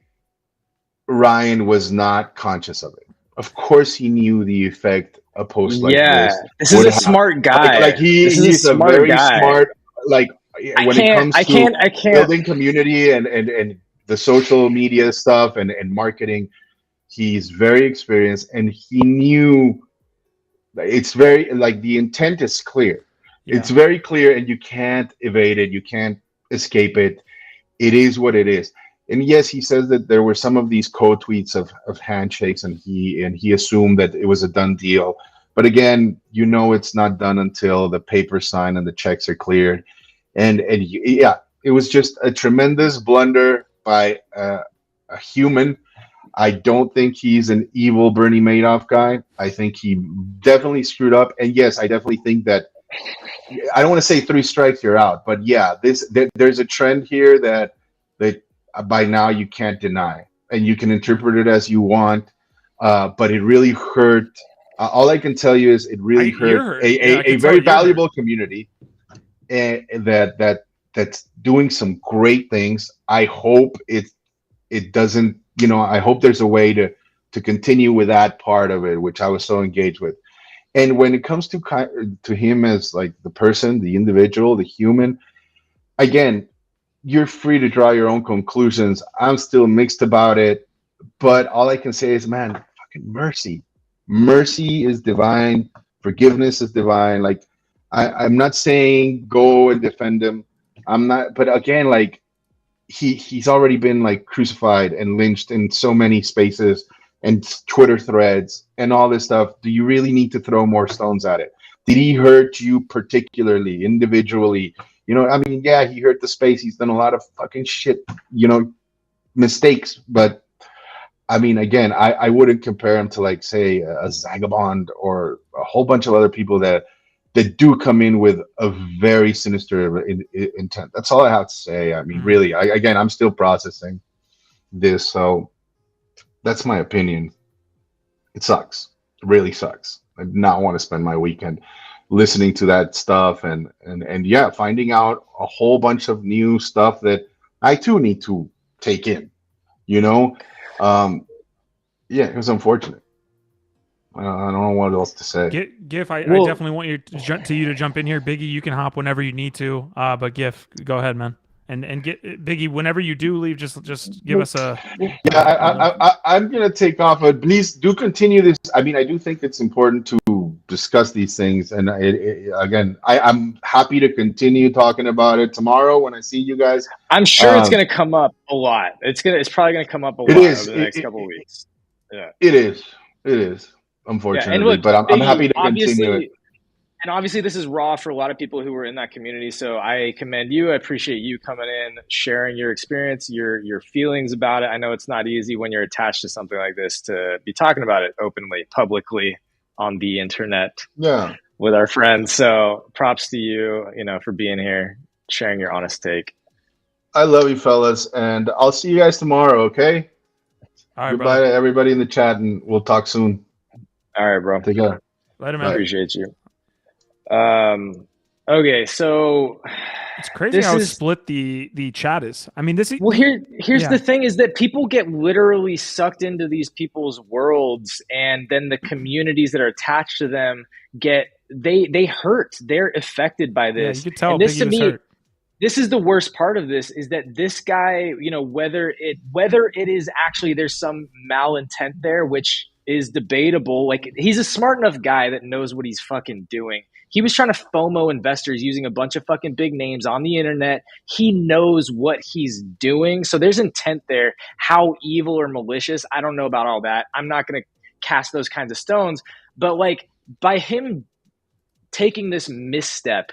C: Ryan was not conscious of it. Of course, he knew the effect a post like this
B: is a smart guy.
C: Like he's a very smart, like, when it comes to building community and the social media stuff and marketing, he's very experienced, and he knew it's very, like, the intent is clear. It's very clear, and you can't evade it. You can't escape it. It is what it is. And yes, he says that there were some of these code tweets of handshakes, and he assumed that it was a done deal. But again, it's not done until the paper's signed and the checks are cleared. And yeah, it was just a tremendous blunder by a human. I don't think he's an evil Bernie Madoff guy. I think he definitely screwed up. And yes, I definitely think that, I don't want to say 3 strikes you're out, but yeah, there's a trend here that by now you can't deny, and you can interpret it as you want. But it really hurt. All I can tell you is it really hurt a very valuable community, and that's doing some great things. I hope it doesn't. I hope there's a way to continue with that part of it, which I was so engaged with. And when it comes to him as like the person, the individual, the human, again, you're free to draw your own conclusions. I'm still mixed about it, but all I can say is, man, fucking mercy. Mercy is divine. Forgiveness is divine. Like, I'm not saying go and defend him. I'm not, but again, like he's already been like crucified and lynched in so many spaces and Twitter threads and all this stuff. Do you really need to throw more stones at it? Did he hurt you particularly, individually? I mean, yeah, he hurt the space. He's done a lot of fucking shit, mistakes. But I mean, again, I wouldn't compare him to, like, say, a Zagabond or a whole bunch of other people that do come in with a very sinister intent. That's all I have to say. I mean, really, again, I'm still processing this, so that's my opinion. It sucks. It really sucks. I do not want to spend my weekend listening to that stuff and yeah, finding out a whole bunch of new stuff that I too need to take in. Yeah, it was unfortunate. I don't know what else to say.
A: Gif, I definitely want you to jump in here. Biggie, you can hop whenever you need to. But Gif, go ahead, man. And get Biggie, whenever you do leave, just give us a.
C: Yeah, I'm gonna take off, but please do continue this. I mean, I do think it's important to discuss these things, and again, I'm happy to continue talking about it tomorrow when I see you guys.
B: I'm sure it's gonna come up a lot. It's probably gonna come up a lot over the next couple of weeks. Yeah,
C: it is. Unfortunately,
B: and look,
C: but I'm happy to continue it.
B: And obviously, this is raw for a lot of people who were in that community. So I commend you. I appreciate you coming in, sharing your experience, your feelings about it. I know it's not easy when you're attached to something like this to be talking about it openly, publicly on the internet with our friends. So props to you, for being here, sharing your honest take.
C: I love you, fellas, and I'll see you guys tomorrow. Okay.
A: All right,
C: goodbye to everybody in the chat, and we'll talk soon.
B: All right, bro.
C: Take care.
A: Later, man.
B: I appreciate you. Okay, so
A: it's crazy how split the chat is. I mean, this is
B: here's the thing is that people get literally sucked into these people's worlds, and then the communities that are attached to them they hurt. They're affected by this.
A: Yeah, you can tell.
B: And this to me, hurt. This is the worst part of this, is that this guy, whether it is actually there's some malintent there, which is debatable. Like, he's a smart enough guy that knows what he's fucking doing. He was trying to FOMO investors using a bunch of fucking big names on the internet. He knows what he's doing. So there's intent there. How evil or malicious, I don't know about all that. I'm not going to cast those kinds of stones. But like, by him taking this misstep,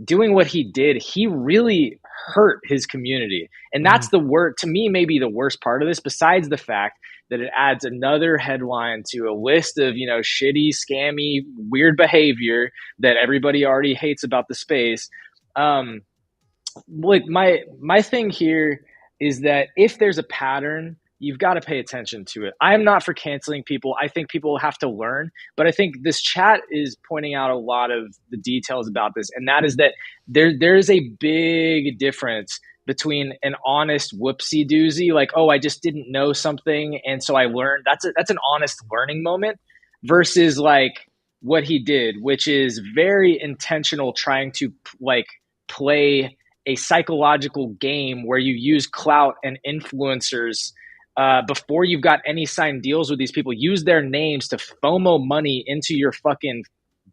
B: doing what he did, he really hurt his community. And that's to me, maybe the worst part of this, besides the fact that it adds another headline to a list of, shitty, scammy, weird behavior that everybody already hates about the space. Like, my thing here is that if there's a pattern, you've got to pay attention to it. I'm not for canceling people. I think people have to learn, but I think this chat is pointing out a lot of the details about this. And that is that there's a big difference between an honest whoopsie doozy, like, oh, I just didn't know something, and so I learned. That's an honest learning moment, versus like what he did, which is very intentional, trying to like play a psychological game where you use clout and influencers before you've got any signed deals with these people. Use their names to FOMO money into your fucking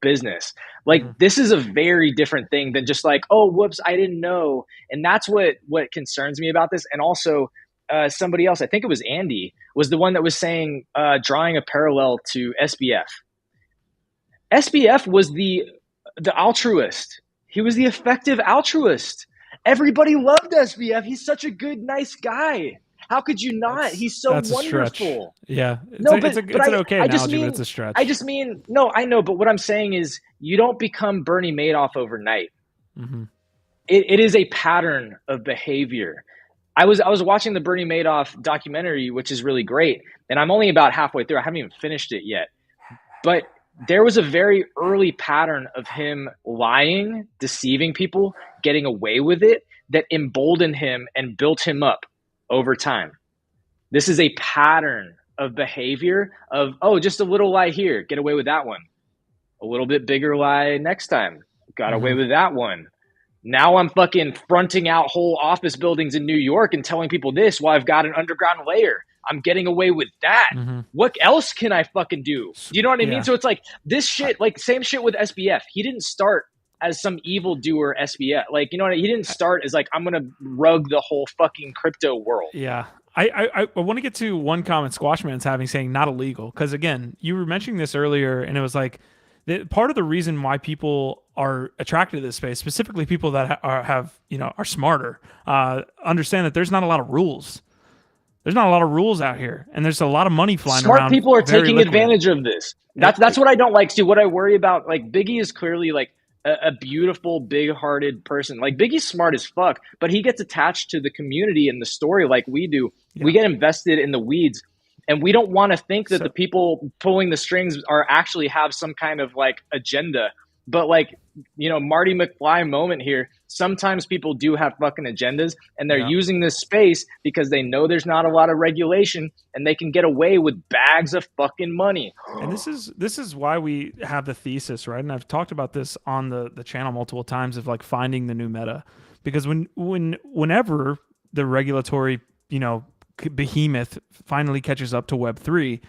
B: business. Like, this is a very different thing than just like, oh, whoops, I didn't know. And that's what concerns me about this. And also somebody else, I think it was Andy, was the one that was saying, drawing a parallel to SBF. SBF was the altruist. He was the effective altruist. Everybody loved SBF. He's such a good, nice guy. How could you not? He's so
A: that's
B: wonderful.
A: Yeah.
B: No,
A: it's an okay analogy, but it's a stretch.
B: I just mean, no, I know, but what I'm saying is you don't become Bernie Madoff overnight.
A: Mm-hmm.
B: It is a pattern of behavior. I was watching the Bernie Madoff documentary, which is really great, and I'm only about halfway through. I haven't even finished it yet. But there was a very early pattern of him lying, deceiving people, getting away with it, that emboldened him and built him up over time. This is a pattern of behavior of, oh, just a little lie here, get away with that one. A little bit bigger lie next time, got away with that one. Now I'm fucking fronting out whole office buildings in New York and telling people this while I've got an underground layer. I'm getting away with that. What else can I fucking do? Do you know what I mean? So it's like this shit, like same shit with SBF. He didn't start as some evildoer SBF. Like, you know what I mean? He didn't start as like, I'm going to rug the whole fucking crypto world.
A: Yeah. I want to get to one comment Squashman's having saying not illegal. Because again, you were mentioning this earlier and it was like, part of the reason why people are attracted to this space, specifically people that are smarter, understand that there's not a lot of rules. There's not a lot of rules out here, and there's a lot of money flying around.
B: Smart people are taking advantage of this. That's what I don't like. See, what I worry about, like Biggie is clearly like a beautiful, big-hearted person. Like Biggie's smart as fuck, but he gets attached to the community and the story like we do. Yeah. We get invested in the weeds. And we don't want to think that the people pulling the strings are actually have some kind of like agenda. But like, you know, Marty McFly moment here. Sometimes people do have fucking agendas and they're using this space because they know there's not a lot of regulation and they can get away with bags of fucking money.
A: And this is why we have the thesis, right? And I've talked about this on the channel multiple times of like finding the new meta. Because whenever the regulatory, you know, behemoth finally catches up to Web3,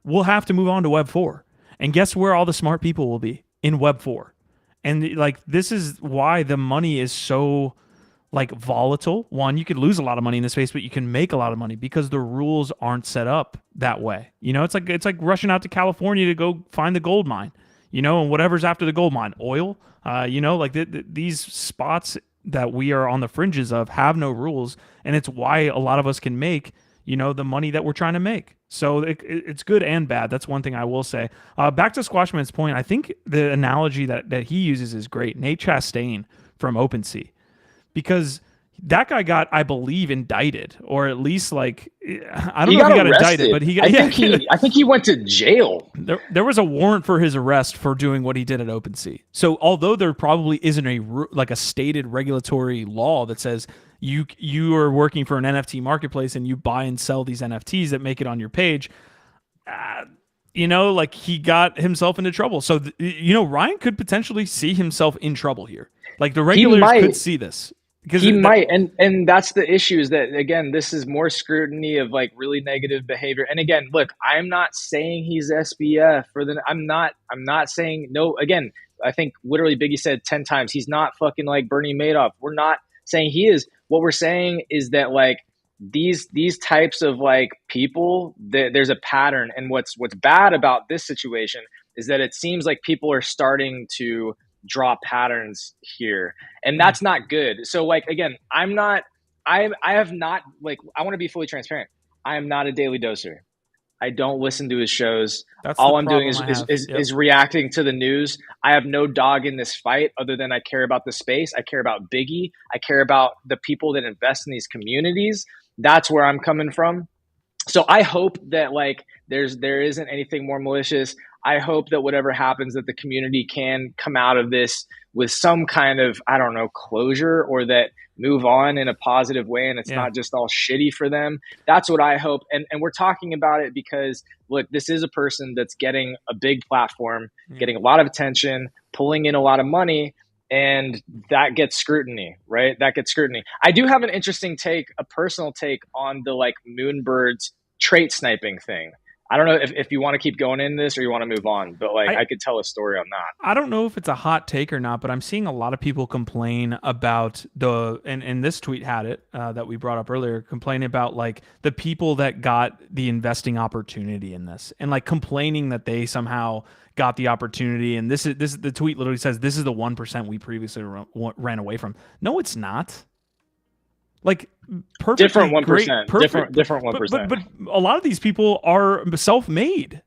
A: we'll have to move on to Web4. And guess where all the smart people will be? In Web4. And like this is why the money is so like volatile. One, you could lose a lot of money in this space, but you can make a lot of money because the rules aren't set up that way. You know, it's like rushing out to California to go find the gold mine, you know, and whatever's after the gold mine, oil, you know, like these spots that we are on the fringes of have no rules, and it's why a lot of us can make, you know, the money that we're trying to make. So it's good and bad. That's one thing I will say. Back to Squashman's point, I think the analogy that he uses is great. Nate Chastain from OpenSea, because that guy got, I believe, indicted, or at least like I don't know if he got indicted, but he got.
B: I think he went to jail.
A: There was a warrant for his arrest for doing what he did at OpenSea. So although there probably isn't a stated regulatory law that says you are working for an NFT marketplace and you buy and sell these NFTs that make it on your page, you know, like he got himself into trouble. So you know, Ryan could potentially see himself in trouble here. Like the regulators could see this.
B: Because he might, and that's the issue is that, again, this is more scrutiny of like really negative behavior. And again, look, I'm not saying he's SBF I'm not saying no. Again, I think literally Biggie said 10 times, he's not fucking like Bernie Madoff. We're not saying he is. What we're saying is that like these types of like people, there's a pattern. And what's bad about this situation is that it seems like people are starting to draw patterns here, and that's not good. So like, again, I have not, like, I want to be fully transparent. I am not a daily doser. I don't listen to his shows. All I'm doing is reacting to the news. I have no dog in this fight other than I care about the space. I care about Biggie. I care about the people that invest in these communities. That's where I'm coming from. So I hope that like there isn't anything more malicious. I hope that whatever happens, that the community can come out of this with some kind of, I don't know, closure, or that move on in a positive way and it's not just all shitty for them. That's what I hope. And we're talking about it because, look, this is a person that's getting a big platform, getting a lot of attention, pulling in a lot of money, and that gets scrutiny, right? That gets scrutiny. I do have an interesting take, a personal take on the like Moonbirds trait sniping thing. I don't know if you want to keep going in this or you want to move on, but like I could tell a story on that.
A: I don't know if it's a hot take or not, but I'm seeing a lot of people complain about and this tweet had it that we brought up earlier, complaining about like the people that got the investing opportunity in this, and like complaining that they somehow got the opportunity. And this is the tweet literally says, this is the 1% we previously ran away from. No, it's not. Like
B: different 1%,
A: perfect,
B: different 1%.
A: But a lot of these people are self-made.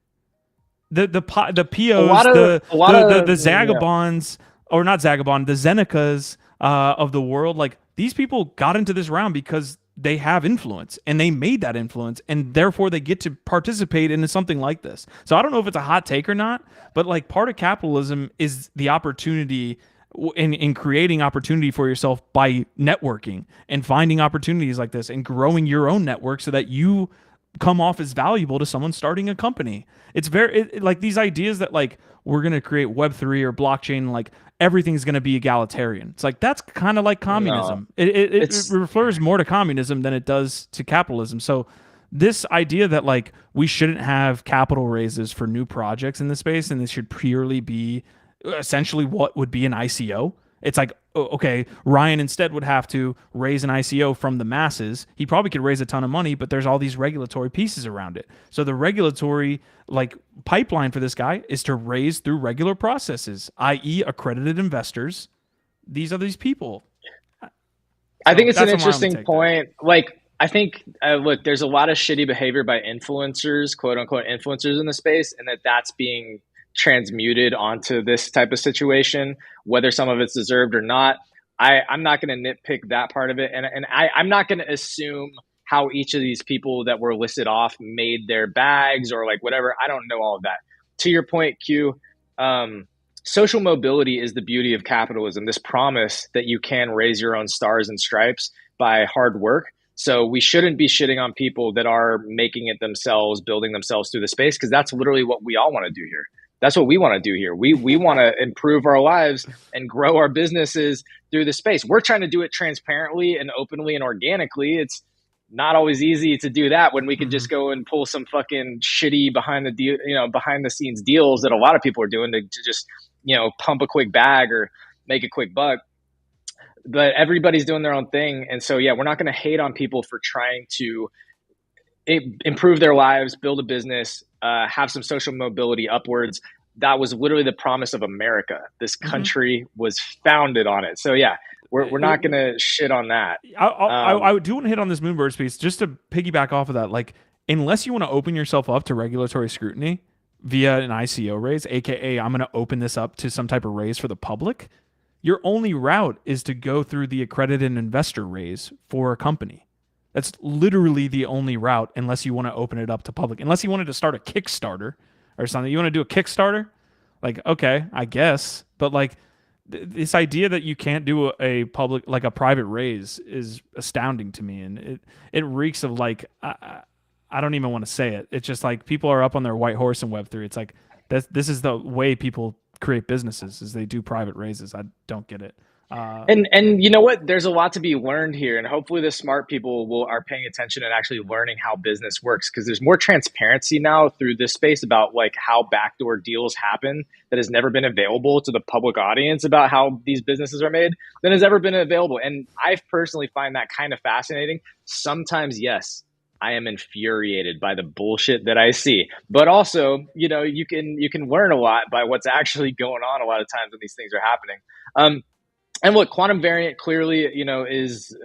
A: The POs, the Zagabonds, or not Zagabond, the Zenecas of the world, like these people got into this round because they have influence and they made that influence, and therefore they get to participate in something like this. So I don't know if it's a hot take or not, but like part of capitalism is the opportunity in creating opportunity for yourself by networking and finding opportunities like this and growing your own network so that you come off as valuable to someone starting a company. It's very like these ideas that like we're going to create Web3 or blockchain, like everything's going to be egalitarian. It's like, that's kind of like communism. No, it refers more to communism than it does to capitalism. So this idea that like we shouldn't have capital raises for new projects in the space, and this should purely be essentially what would be an ICO. It's like, okay, Ryan instead would have to raise an ICO from the masses. He probably could raise a ton of money, but there's all these regulatory pieces around it. So the regulatory like pipeline for this guy is to raise through regular processes, i.e. accredited investors. These are these people.
B: I think it's an interesting point. Like, I think, look, there's a lot of shitty behavior by influencers, quote unquote influencers in the space, and that's being transmuted onto this type of situation, whether some of it's deserved or not. I'm not going to nitpick that part of it. And I'm not going to assume how each of these people that were listed off made their bags or like whatever. I don't know all of that. To your point, Q, social mobility is the beauty of capitalism, this promise that you can raise your own stars and stripes by hard work. So we shouldn't be shitting on people that are making it themselves, building themselves through the space, because that's literally what we all want to do here. That's what we want to do here. We want to improve our lives and grow our businesses through the space. We're trying to do it transparently and openly and organically. It's not always easy to do that when we can just go and pull some fucking shitty behind the scenes deals that a lot of people are doing to just, pump a quick bag or make a quick buck. But everybody's doing their own thing. And so, yeah, we're not going to hate on people for trying to improve their lives, build a business, have some social mobility upwards. That was literally the promise of America. This country was founded on it. So yeah, we're not going to shit on that.
A: I do want to hit on this Moonbirds piece just to piggyback off of that. Like, unless you want to open yourself up to regulatory scrutiny via an ICO raise, aka I'm going to open this up to some type of raise for the public, your only route is to go through the accredited investor raise for a company. That's literally the only route, unless you want to open it up to public. Unless you wanted to start a Kickstarter or something. You want to do a Kickstarter? Like, okay, I guess. But like this idea that you can't do a public, like a private raise, is astounding to me. And it reeks of like, I don't even want to say it. It's just like people are up on their white horse in Web3. It's like, this is the way people create businesses, is they do private raises. I don't get it.
B: And you know what? There's a lot to be learned here, and hopefully the smart people are paying attention and actually learning how business works, because there's more transparency now through this space about like how backdoor deals happen that has never been available to the public audience about how these businesses are made than has ever been available. And I personally find that kind of fascinating. Sometimes, yes, I am infuriated by the bullshit that I see, but also, you can learn a lot by what's actually going on a lot of times when these things are happening. And look, Quantum Variant clearly, is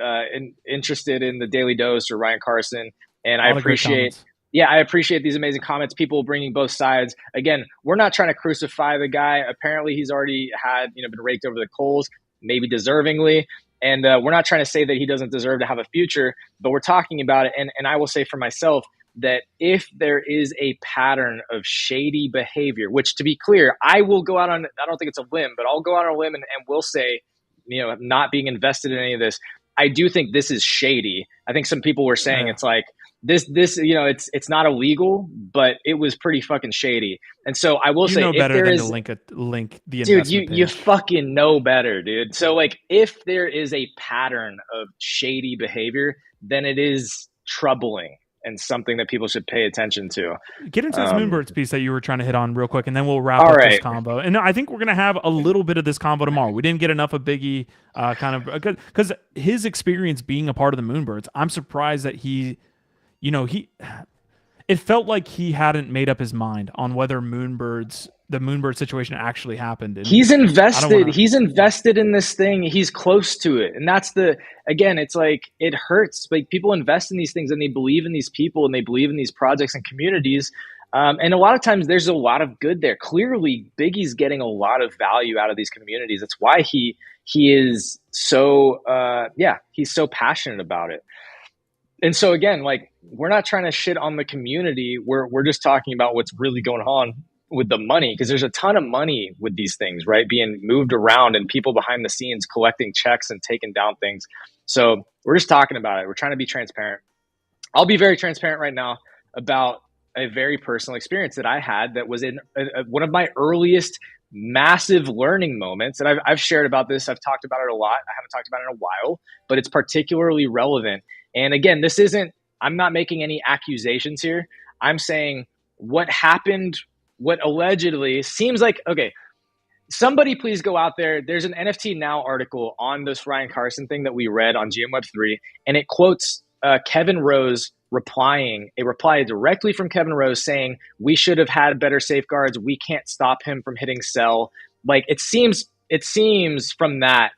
B: interested in the Daily Dose or Ryan Carson, and I appreciate these amazing comments. People bringing both sides. Again, we're not trying to crucify the guy. Apparently, he's already had been raked over the coals, maybe deservingly, and we're not trying to say that he doesn't deserve to have a future, but we're talking about it. And I will say for myself that if there is a pattern of shady behavior, which, to be clear, I will go out on, I don't think it's a limb, but I'll go out on a limb and will say, not being invested in any of this, I do think this is shady. I think some people were saying it's like this, it's not illegal, but it was pretty fucking shady. And so I will say, if
A: better
B: there
A: than
B: is,
A: to link the
B: dude,
A: investment
B: you
A: page.
B: fucking know better, dude. So like, if there is a pattern of shady behavior, then it is troubling. and something that people should pay attention to.
A: Get into this Moonbirds piece that you were trying to hit on real quick, and then we'll wrap up this combo. And I think we're going to have a little bit of this combo tomorrow. We didn't get enough of Biggie, because his experience being a part of the Moonbirds, I'm surprised that it felt like he hadn't made up his mind on whether the Moonbird situation actually happened. And
B: he's invested. He's invested in this thing. He's close to it. And that's again, it's like, it hurts. Like, people invest in these things and they believe in these people and they believe in these projects and communities. And a lot of times there's a lot of good there. Clearly, Biggie's getting a lot of value out of these communities. That's why he is so, he's so passionate about it. And so again, like, we're not trying to shit on the community. We're just talking about what's really going on with the money, because there's a ton of money with these things, right? Being moved around and people behind the scenes collecting checks and taking down things. So we're just talking about it. We're trying to be transparent. I'll be very transparent right now about a very personal experience that I had that was in one of my earliest massive learning moments. And I've shared about this. I've talked about it a lot. I haven't talked about it in a while, but it's particularly relevant. And again, I'm not making any accusations here. I'm saying what happened, what allegedly seems like, okay, somebody please go out there. There's an NFT Now article on this Ryan Carson thing that we read on GM Web3, and it quotes Kevin Rose a reply directly from Kevin Rose saying, we should have had better safeguards. We can't stop him from hitting sell. Like, it seems from that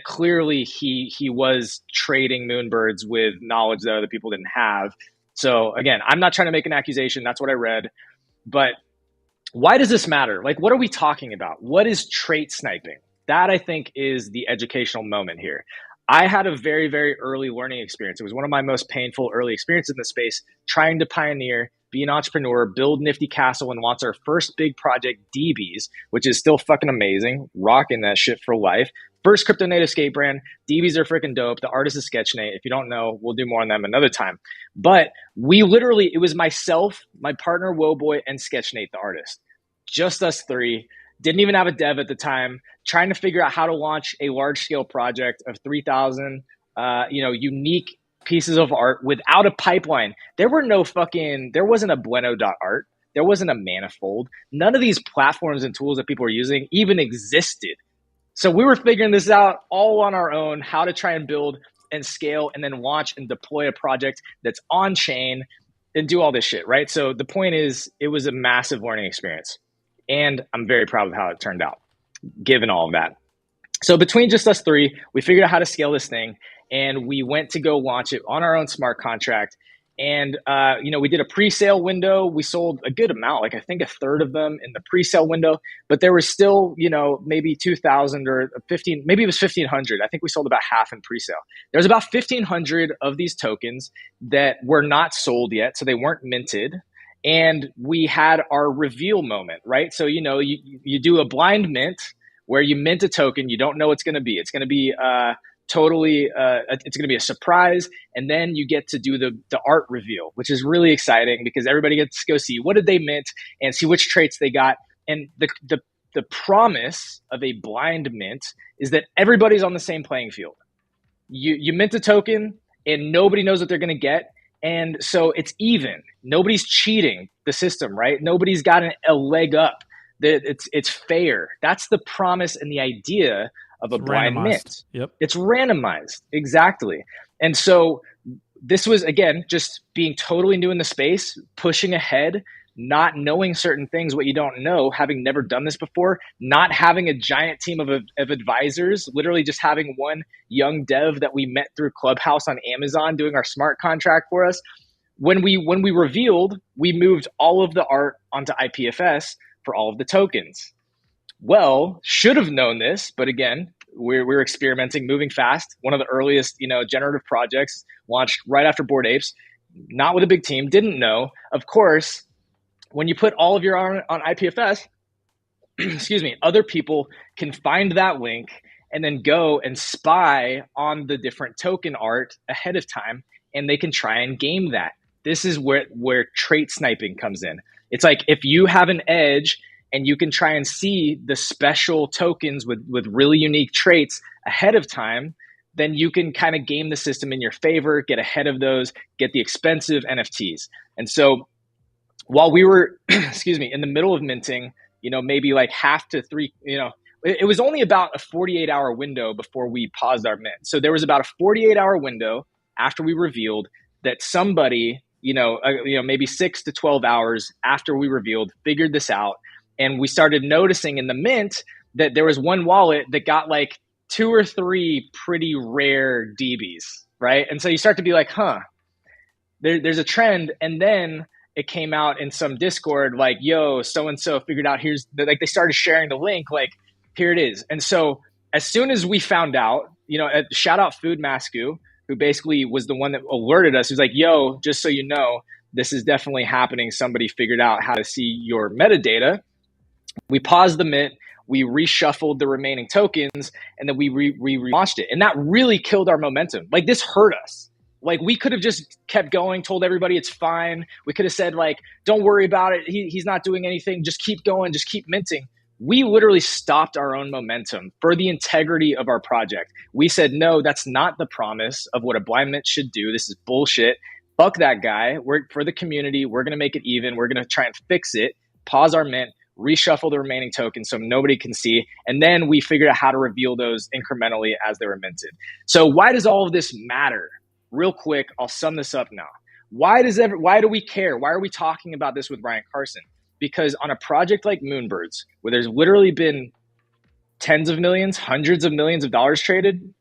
B: clearly he was trading Moonbirds with knowledge that other people didn't have. So again, I'm not trying to make an accusation. That's what I read. But why does this matter? Like, what are we talking about? What is trait sniping? That, I think, is the educational moment here. I had a very, very early learning experience. It was one of my most painful early experiences in the space, trying to pioneer, be an entrepreneur, build Nifty Castle, and launch our first big project, DBs, which is still fucking amazing, rocking that shit for life. First crypto native skate brand. DBs are freaking dope. The artist is Sketchnate. If you don't know, we'll do more on them another time. But it was myself, my partner, Woboy, and Sketchnate, the artist. Just us three. Didn't even have a dev at the time, trying to figure out how to launch a large scale project of 3,000, unique pieces of art without a pipeline. There wasn't a Bueno.art. There wasn't a Manifold. None of these platforms and tools that people were using even existed. So we were figuring this out all on our own, how to try and build and scale and then launch and deploy a project that's on chain and do all this shit, right? So the point is, it was a massive learning experience. And I'm very proud of how it turned out, given all of that. So between just us three, we figured out how to scale this thing, and we went to go launch it on our own smart contract. And, we did a pre-sale window. We sold a good amount, like I think a third of them in the pre-sale window, but there was still, maybe 2,000 or 15, maybe it was 1,500. I think we sold about half in pre-sale. There was about 1,500 of these tokens that were not sold yet, so they weren't minted. And we had our reveal moment, right? So, you do a blind mint where you mint a token. You don't know what it's going to be. It's going to be it's going to be a surprise. And then you get to do the art reveal, which is really exciting because everybody gets to go see what did they mint and see which traits they got. And the promise of a blind mint is that everybody's on the same playing field. You mint a token and nobody knows what they're going to get. And so it's even. Nobody's cheating the system, right? Nobody's got a leg up. It's fair. That's the promise and the idea of a blind mint.
A: Yep.
B: It's randomized. Exactly. And so this was, again, just being totally new in the space, pushing ahead, not knowing certain things, what you don't know, having never done this before, not having a giant team of advisors, literally just having one young dev that we met through Clubhouse on Amazon doing our smart contract for us. When we revealed, we moved all of the art onto IPFS for all of the tokens. Well, should have known this, but again, we're experimenting, moving fast. One of the earliest, generative projects launched right after Bored Apes, not with a big team, didn't know. Of course, when you put all of your art on IPFS, other people can find that link and then go and spy on the different token art ahead of time, and they can try and game that. This is where trait sniping comes in. It's like if you have an edge and you can try and see the special tokens with really unique traits ahead of time, then you can kind of game the system in your favor, get ahead of those, get the expensive NFTs. And so while we were, excuse me, in the middle of minting, maybe like half to three, it was only about a 48-hour window before we paused our mint. So there was about a 48-hour window after we revealed that somebody, maybe 6 to 12 hours after we revealed, figured this out. And we started noticing in the mint that there was one wallet that got like 2 or 3 pretty rare DBs, right? And so you start to be like, there's a trend. And then it came out in some Discord, like, yo, so-and-so figured out they started sharing the link, like, here it is. And so as soon as we found out, shout out Food Masku, who basically was the one that alerted us. He was like, yo, just so you know, this is definitely happening. Somebody figured out how to see your metadata. We paused the mint, we reshuffled the remaining tokens, and then we relaunched it. And that really killed our momentum. Like, this hurt us. Like, we could have just kept going, told everybody it's fine. We could have said, like, don't worry about it. He's not doing anything. Just keep going. Just keep minting. We literally stopped our own momentum for the integrity of our project. We said, no, that's not the promise of what a blind mint should do. This is bullshit. Fuck that guy. We're for the community. We're going to make it even. We're going to try and fix it, pause our mint, reshuffle the remaining tokens so nobody can see. And then we figured out how to reveal those incrementally as they were minted. So why does all of this matter? Real quick, I'll sum this up now. Why do we care? Why are we talking about this with Ryan Carson? Because on a project like Moonbirds, where there's literally been tens of millions, hundreds of millions of dollars traded,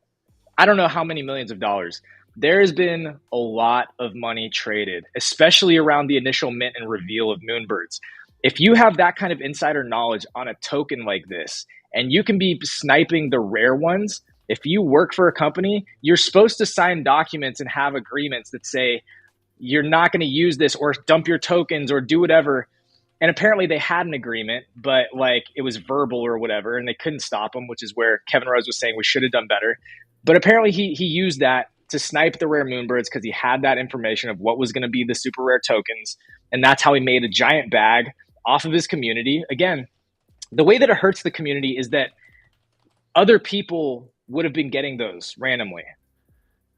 B: I don't know how many millions of dollars, there has been a lot of money traded, especially around the initial mint and reveal of Moonbirds. If you have that kind of insider knowledge on a token like this, and you can be sniping the rare ones, if you work for a company, you're supposed to sign documents and have agreements that say you're not going to use this or dump your tokens or do whatever. And apparently they had an agreement, but like it was verbal or whatever, and they couldn't stop them, which is where Kevin Rose was saying we should have done better. But apparently he used that to snipe the rare Moonbirds because he had that information of what was going to be the super rare tokens. And that's how he made a giant bag off of his community. Again, the way that it hurts the community is that other people would have been getting those randomly.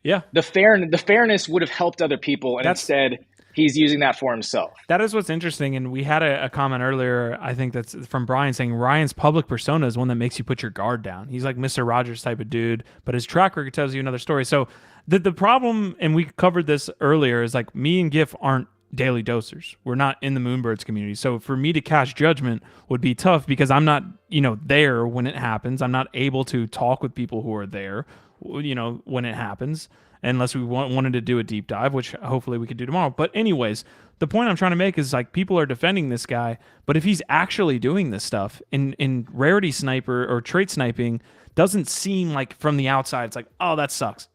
A: Yeah.
B: The fairness would have helped other people, and instead he's using that for himself.
A: That is what's interesting. And we had a comment earlier, I think that's from Brian, saying Ryan's public persona is one that makes you put your guard down. He's like Mr. Rogers type of dude, but his track record tells you another story. So the problem, and we covered this earlier, is like me and Gif aren't daily dosers. We're not in the Moonbirds community. So for me to cast judgment would be tough because I'm not, there when it happens. I'm not able to talk with people who are there, when it happens, unless we wanted to do a deep dive, which hopefully we could do tomorrow. But anyways, the point I'm trying to make is like people are defending this guy, but if he's actually doing this stuff in rarity sniper or trait sniping, doesn't seem like from the outside, it's like, oh, that sucks.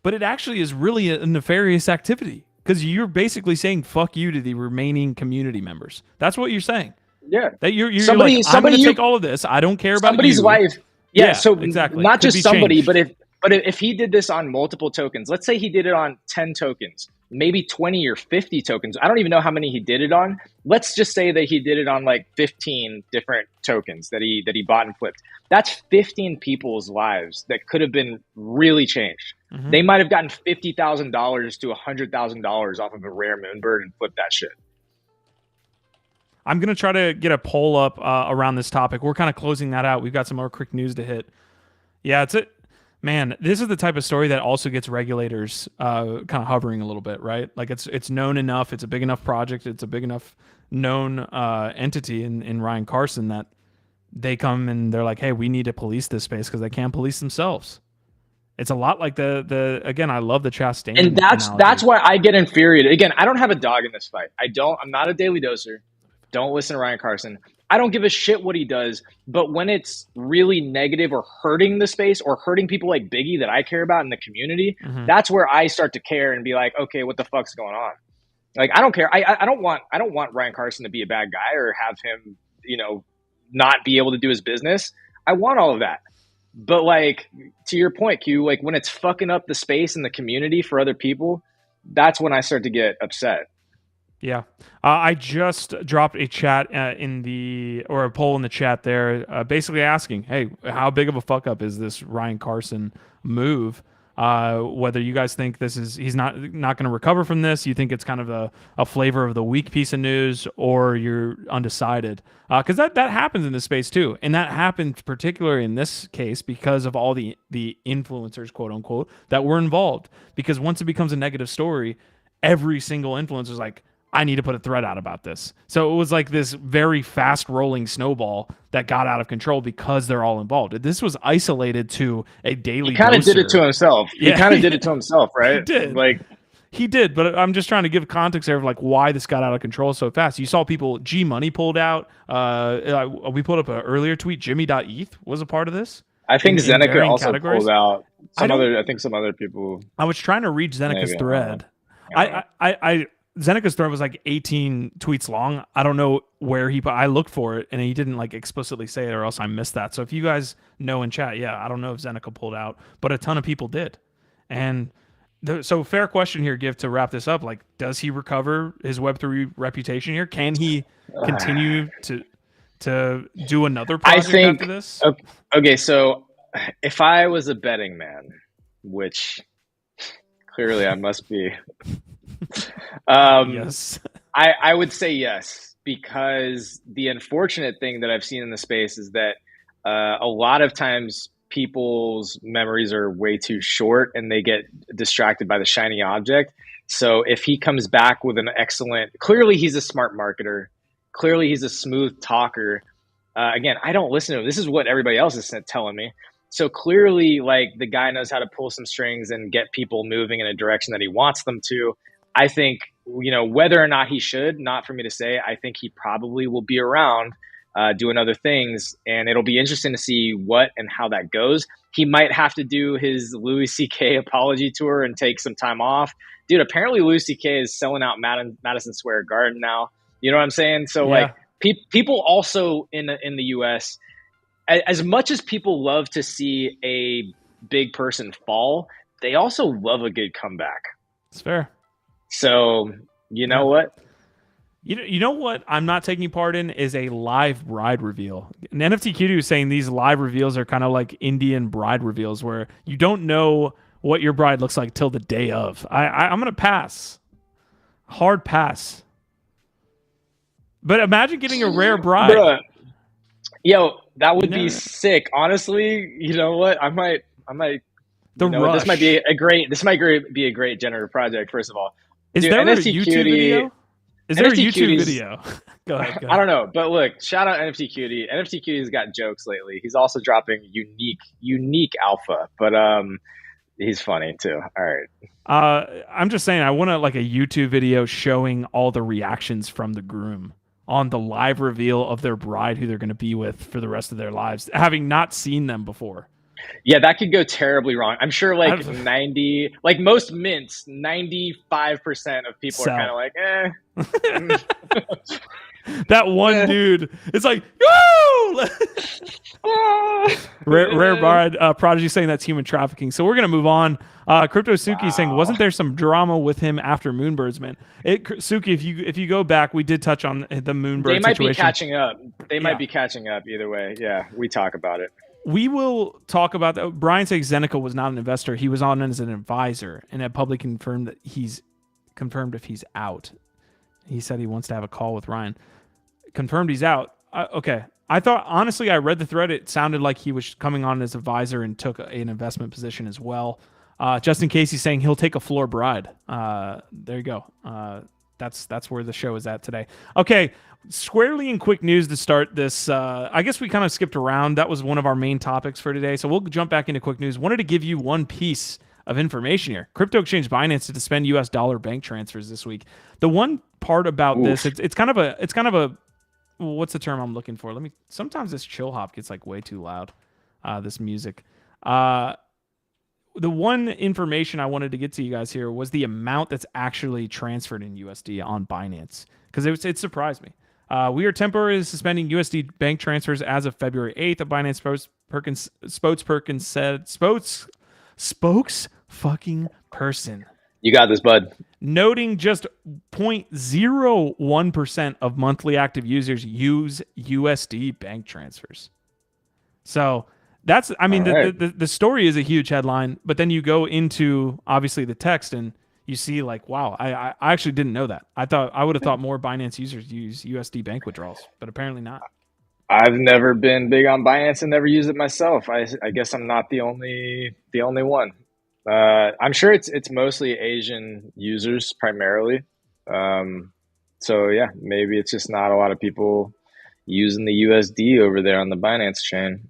A: But it actually is really a nefarious activity. Because you're basically saying "fuck you" to the remaining community members. That's what you're saying.
B: Yeah.
A: That you're like, I'm going to take all of this. I don't care about
B: somebody's
A: you.
B: life. Yeah. So
A: exactly.
B: Not
A: Could
B: just somebody,
A: changed.
B: but if he did this on multiple tokens, let's say he did it on 10 tokens, maybe 20 or 50 tokens. I don't even know how many he did it on. Let's just say that he did it on like 15 different tokens that he bought and flipped. That's 15 people's lives that could have been really changed. Mm-hmm. They might have gotten $50,000 to $100,000 off of a rare Moonbird and flipped that shit.
A: I'm going to try to get a poll up around this topic. We're kind of closing that out. We've got some more quick news to hit. Yeah, man, this is the type of story that also gets regulators kind of hovering a little bit, right? Like it's known enough. It's a big enough project. It's a big enough known entity in Ryan Carson that they come and they're like, hey, we need to police this space because they can't police themselves. It's a lot like the again, I love the Chastain.
B: And that's why I get infuriated. Again, I don't have a dog in this fight. I'm not a daily doser. Don't listen to Ryan Carson. I don't give a shit what he does, but when it's really negative or hurting the space or hurting people like Biggie that I care about in the community, that's where I start to care and be like, okay, what the fuck's going on? Like, I don't care. I don't want Ryan Carson to be a bad guy or have him, not be able to do his business. I want all of that. But like, to your point, Q, like when it's fucking up the space and the community for other people, that's when I start to get upset.
A: Yeah. I just dropped a chat a poll in the chat there, basically asking, hey, how big of a fuck up is this Ryan Carson move? Whether you guys think he's not going to recover from this, you think it's kind of a flavor of the week piece of news, or you're undecided. Because that happens in this space too, and that happened particularly in this case because of all the influencers, quote unquote, that were involved. Because once it becomes a negative story, every single influencer is like, I need to put a thread out about this. So it was like this very fast rolling snowball that got out of control because they're all involved. This was isolated to a daily.
B: He kind of did it to himself. He kind of did it to himself, right?
A: He did, but I'm just trying to give context there of like why this got out of control so fast. You saw people, G Money pulled out. We pulled up an earlier tweet. Jimmy.eth was a part of this.
B: I think Zeneca also pulled out. I think some other people.
A: I was trying to read Zeneca's thread. Zeneca's thread was like 18 tweets long. I don't know where I looked for it and he didn't like explicitly say it, or else I missed that. So if you guys know in chat, I don't know if Zeneca pulled out, but a ton of people did. And so fair question here, Give, to wrap this up. Like, does he recover his Web3 reputation here? Can he continue to do another project after this?
B: Okay, so if I was a betting man, which clearly I must be,
A: yes,
B: I would say yes, because the unfortunate thing that I've seen in the space is that a lot of times people's memories are way too short and they get distracted by the shiny object. So if he comes back with an clearly he's a smart marketer, clearly he's a smooth talker. Again, I don't listen to him. This is what everybody else is telling me. So clearly, like, the guy knows how to pull some strings and get people moving in a direction that he wants them to. I think, whether or not he should, not for me to say, I think he probably will be around doing other things. And it'll be interesting to see what and how that goes. He might have to do his Louis C.K. apology tour and take some time off. Dude, apparently Louis C.K. is selling out Madison Square Garden now. You know what I'm saying? So, people also in the U.S., as much as people love to see a big person fall, they also love a good comeback.
A: It's fair.
B: So, you know what?
A: You know what I'm not taking part in is a live bride reveal. And NFTGO is saying these live reveals are kind of like Indian bride reveals where you don't know what your bride looks like till the day of. I'm going to pass. Hard pass. But imagine getting a rare bride.
B: Bruh. Yo, that would be sick. Honestly, you know what? I might. This might be a great generative project. First of all,
A: is there a YouTube video? Is there a YouTube video? Go ahead.
B: I don't know, but look, shout out NFTGO. NFTGO's got jokes lately. He's also dropping unique alpha, but he's funny too. All right.
A: I'm just saying, I want a YouTube video showing all the reactions from the groom on the live reveal of their bride who they're going to be with for the rest of their lives, having not seen them before.
B: Yeah, that could go terribly wrong. I'm sure most mints, 95% of people are kind of like,
A: That one dude, it's like, woo! Rare bride, Prodigy saying that's human trafficking. So we're going to move on. Crypto Suki saying, wasn't there some drama with him after Moonbirds, man? Suki, if you go back, we did touch on the Moonbird
B: situation. They might
A: be
B: catching up. Might be catching up either way. Yeah, we talk about it.
A: We will talk about that. Brian says Zeneca was not an investor. He was on as an advisor, and had publicly confirmed that he's confirmed if he's out. He said he wants to have a call with Ryan. Confirmed he's out. Okay. I thought, honestly, I read the thread. It sounded like he was coming on as advisor and took an investment position as well. Justin Casey saying he'll take a floor bride. There you go. That's where the show is at today. Okay. Squarely in quick news to start this. I guess we kind of skipped around. That was one of our main topics for today. So we'll jump back into quick news. Wanted to give you one piece of information here. Crypto exchange Binance to suspend US dollar bank transfers this week. The one part about this, it's kind of a what's the term I'm looking for? Sometimes this chill hop gets like way too loud. This music. The one information I wanted to get to you guys here was the amount that's actually transferred in USD on Binance, because it surprised me. We are temporarily suspending USD bank transfers as of February 8th. A Binance spokesperson said, spokesperson.
B: You got this, bud.
A: Noting just 0.01% of monthly active users use USD bank transfers. So That's, I mean,
B: All
A: the story is a huge headline, but then you go into obviously the text and you see like, wow, I actually didn't know that. I would have thought more Binance users use USD bank withdrawals, but apparently not.
B: I've never been big on Binance and never used it myself. I guess I'm not the only one. I'm sure it's mostly Asian users primarily. So yeah, maybe it's just not a lot of people using the USD over there on the Binance chain.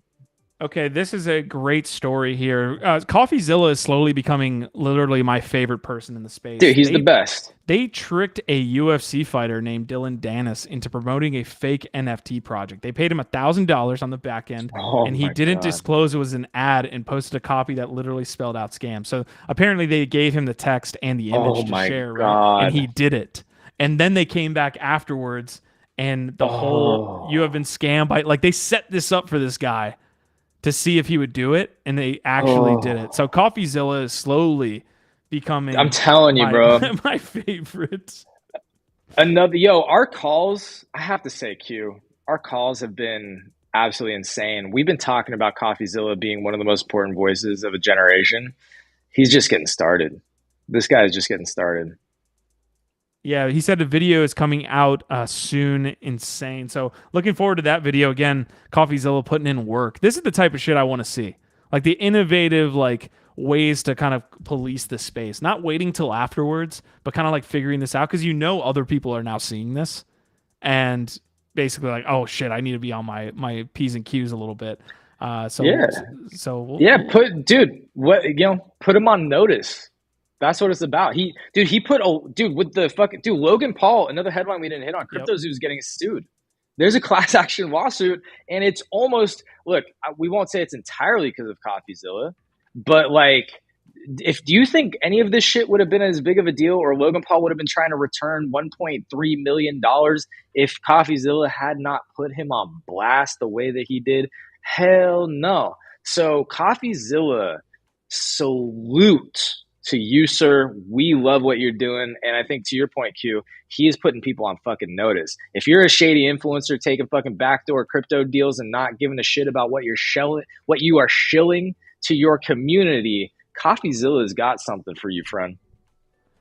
A: Okay, this is a great story here. CoffeeZilla is slowly becoming literally my favorite person in the space.
B: Dude, he's the best.
A: They tricked a UFC fighter named Dylan Dennis into promoting a fake NFT project. They paid him $1,000 on the back end, and he didn't disclose it was an ad and posted a copy that literally spelled out scam. So apparently they gave him the text and the image to share, right? And he did it. And then they came back afterwards, and the whole, you have been scammed by, like, they set this up for this guy to see if he would do it, and they actually did it. So CoffeeZilla is slowly becoming,
B: I'm telling you, bro,
A: my favorite.
B: Our calls, I have to say, Q, our calls have been absolutely insane. We've been talking about CoffeeZilla being one of the most important voices of a generation. He's just getting started. This guy is just getting started.
A: Yeah, he said the video is coming out soon. Insane. So looking forward to that video. Again, CoffeeZilla putting in work. This is the type of shit I want to see. Like the innovative ways to kind of police the space. Not waiting till afterwards, but kind of like figuring this out, because other people are now seeing this and basically like, oh shit, I need to be on my P's and Q's a little bit. Put him on notice. That's what it's about. Logan Paul, another headline we didn't hit on, CryptoZoo's getting sued. There's a class action lawsuit, and it's almost, look, we won't say it's entirely because of CoffeeZilla, but do you think any of this shit would have been as big of a deal, or Logan Paul would have been trying to return $1.3 million if CoffeeZilla had not put him on blast the way that he did? Hell no. So CoffeeZilla, salute to you, sir. We love what you're doing. And I think to your point, Q, he is putting people on fucking notice. If you're a shady influencer taking fucking backdoor crypto deals and not giving a shit about what you are shilling to your community, CoffeeZilla's got something for you, friend.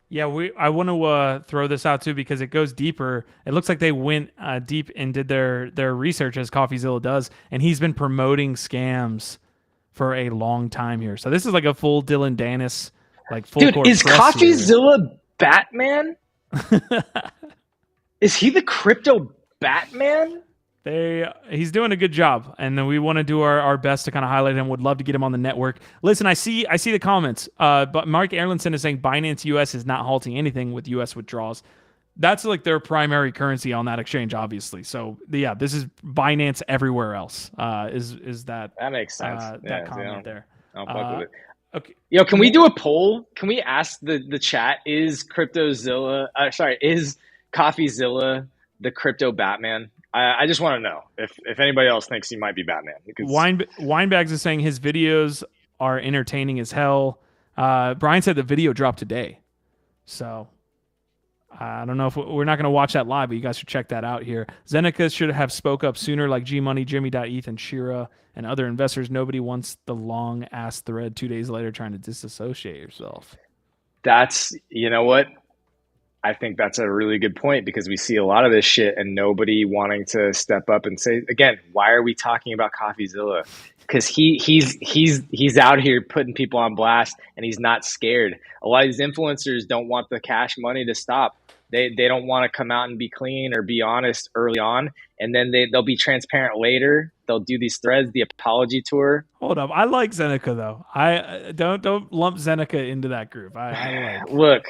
A: Yeah, I want to throw this out too, because it goes deeper. It looks like they went deep and did their research, as CoffeeZilla does, and he's been promoting scams for a long time here. So this is like a full Dylan Dennis.
B: Dude, is CoffeeZilla Batman? Is he the crypto Batman?
A: He's doing a good job, and then we want to do our best to kind of highlight him. Would love to get him on the network. Listen, I see the comments, but Mark Erlandson is saying Binance US is not halting anything with US withdrawals. That's like their primary currency on that exchange, obviously. So yeah, this is Binance everywhere else. Is that
B: makes sense?
A: That comment there.
B: I'll fuck with it.
A: Okay.
B: Yo, can we do a poll? Can we ask the chat, is CoffeeZilla the crypto Batman? I just want to know if anybody else thinks he might be Batman.
A: Winebags is saying his videos are entertaining as hell. Brian said the video dropped today. So I don't know if we're not going to watch that live, but you guys should check that out here. Zeneca should have spoke up sooner, like G Money, Jimmy.eth, and Shira, and other investors. Nobody wants the long ass thread 2 days later trying to disassociate yourself.
B: You know what? I think that's a really good point, because we see a lot of this shit and nobody wanting to step up and say, again, why are we talking about CoffeeZilla? Because he's out here putting people on blast, and he's not scared. A lot of these influencers don't want the cash money to stop. They don't want to come out and be clean or be honest early on, and then they'll be transparent later. They'll do these threads, the apology tour.
A: Hold up, I like Zeneca though. I don't lump Zeneca into that group. I like.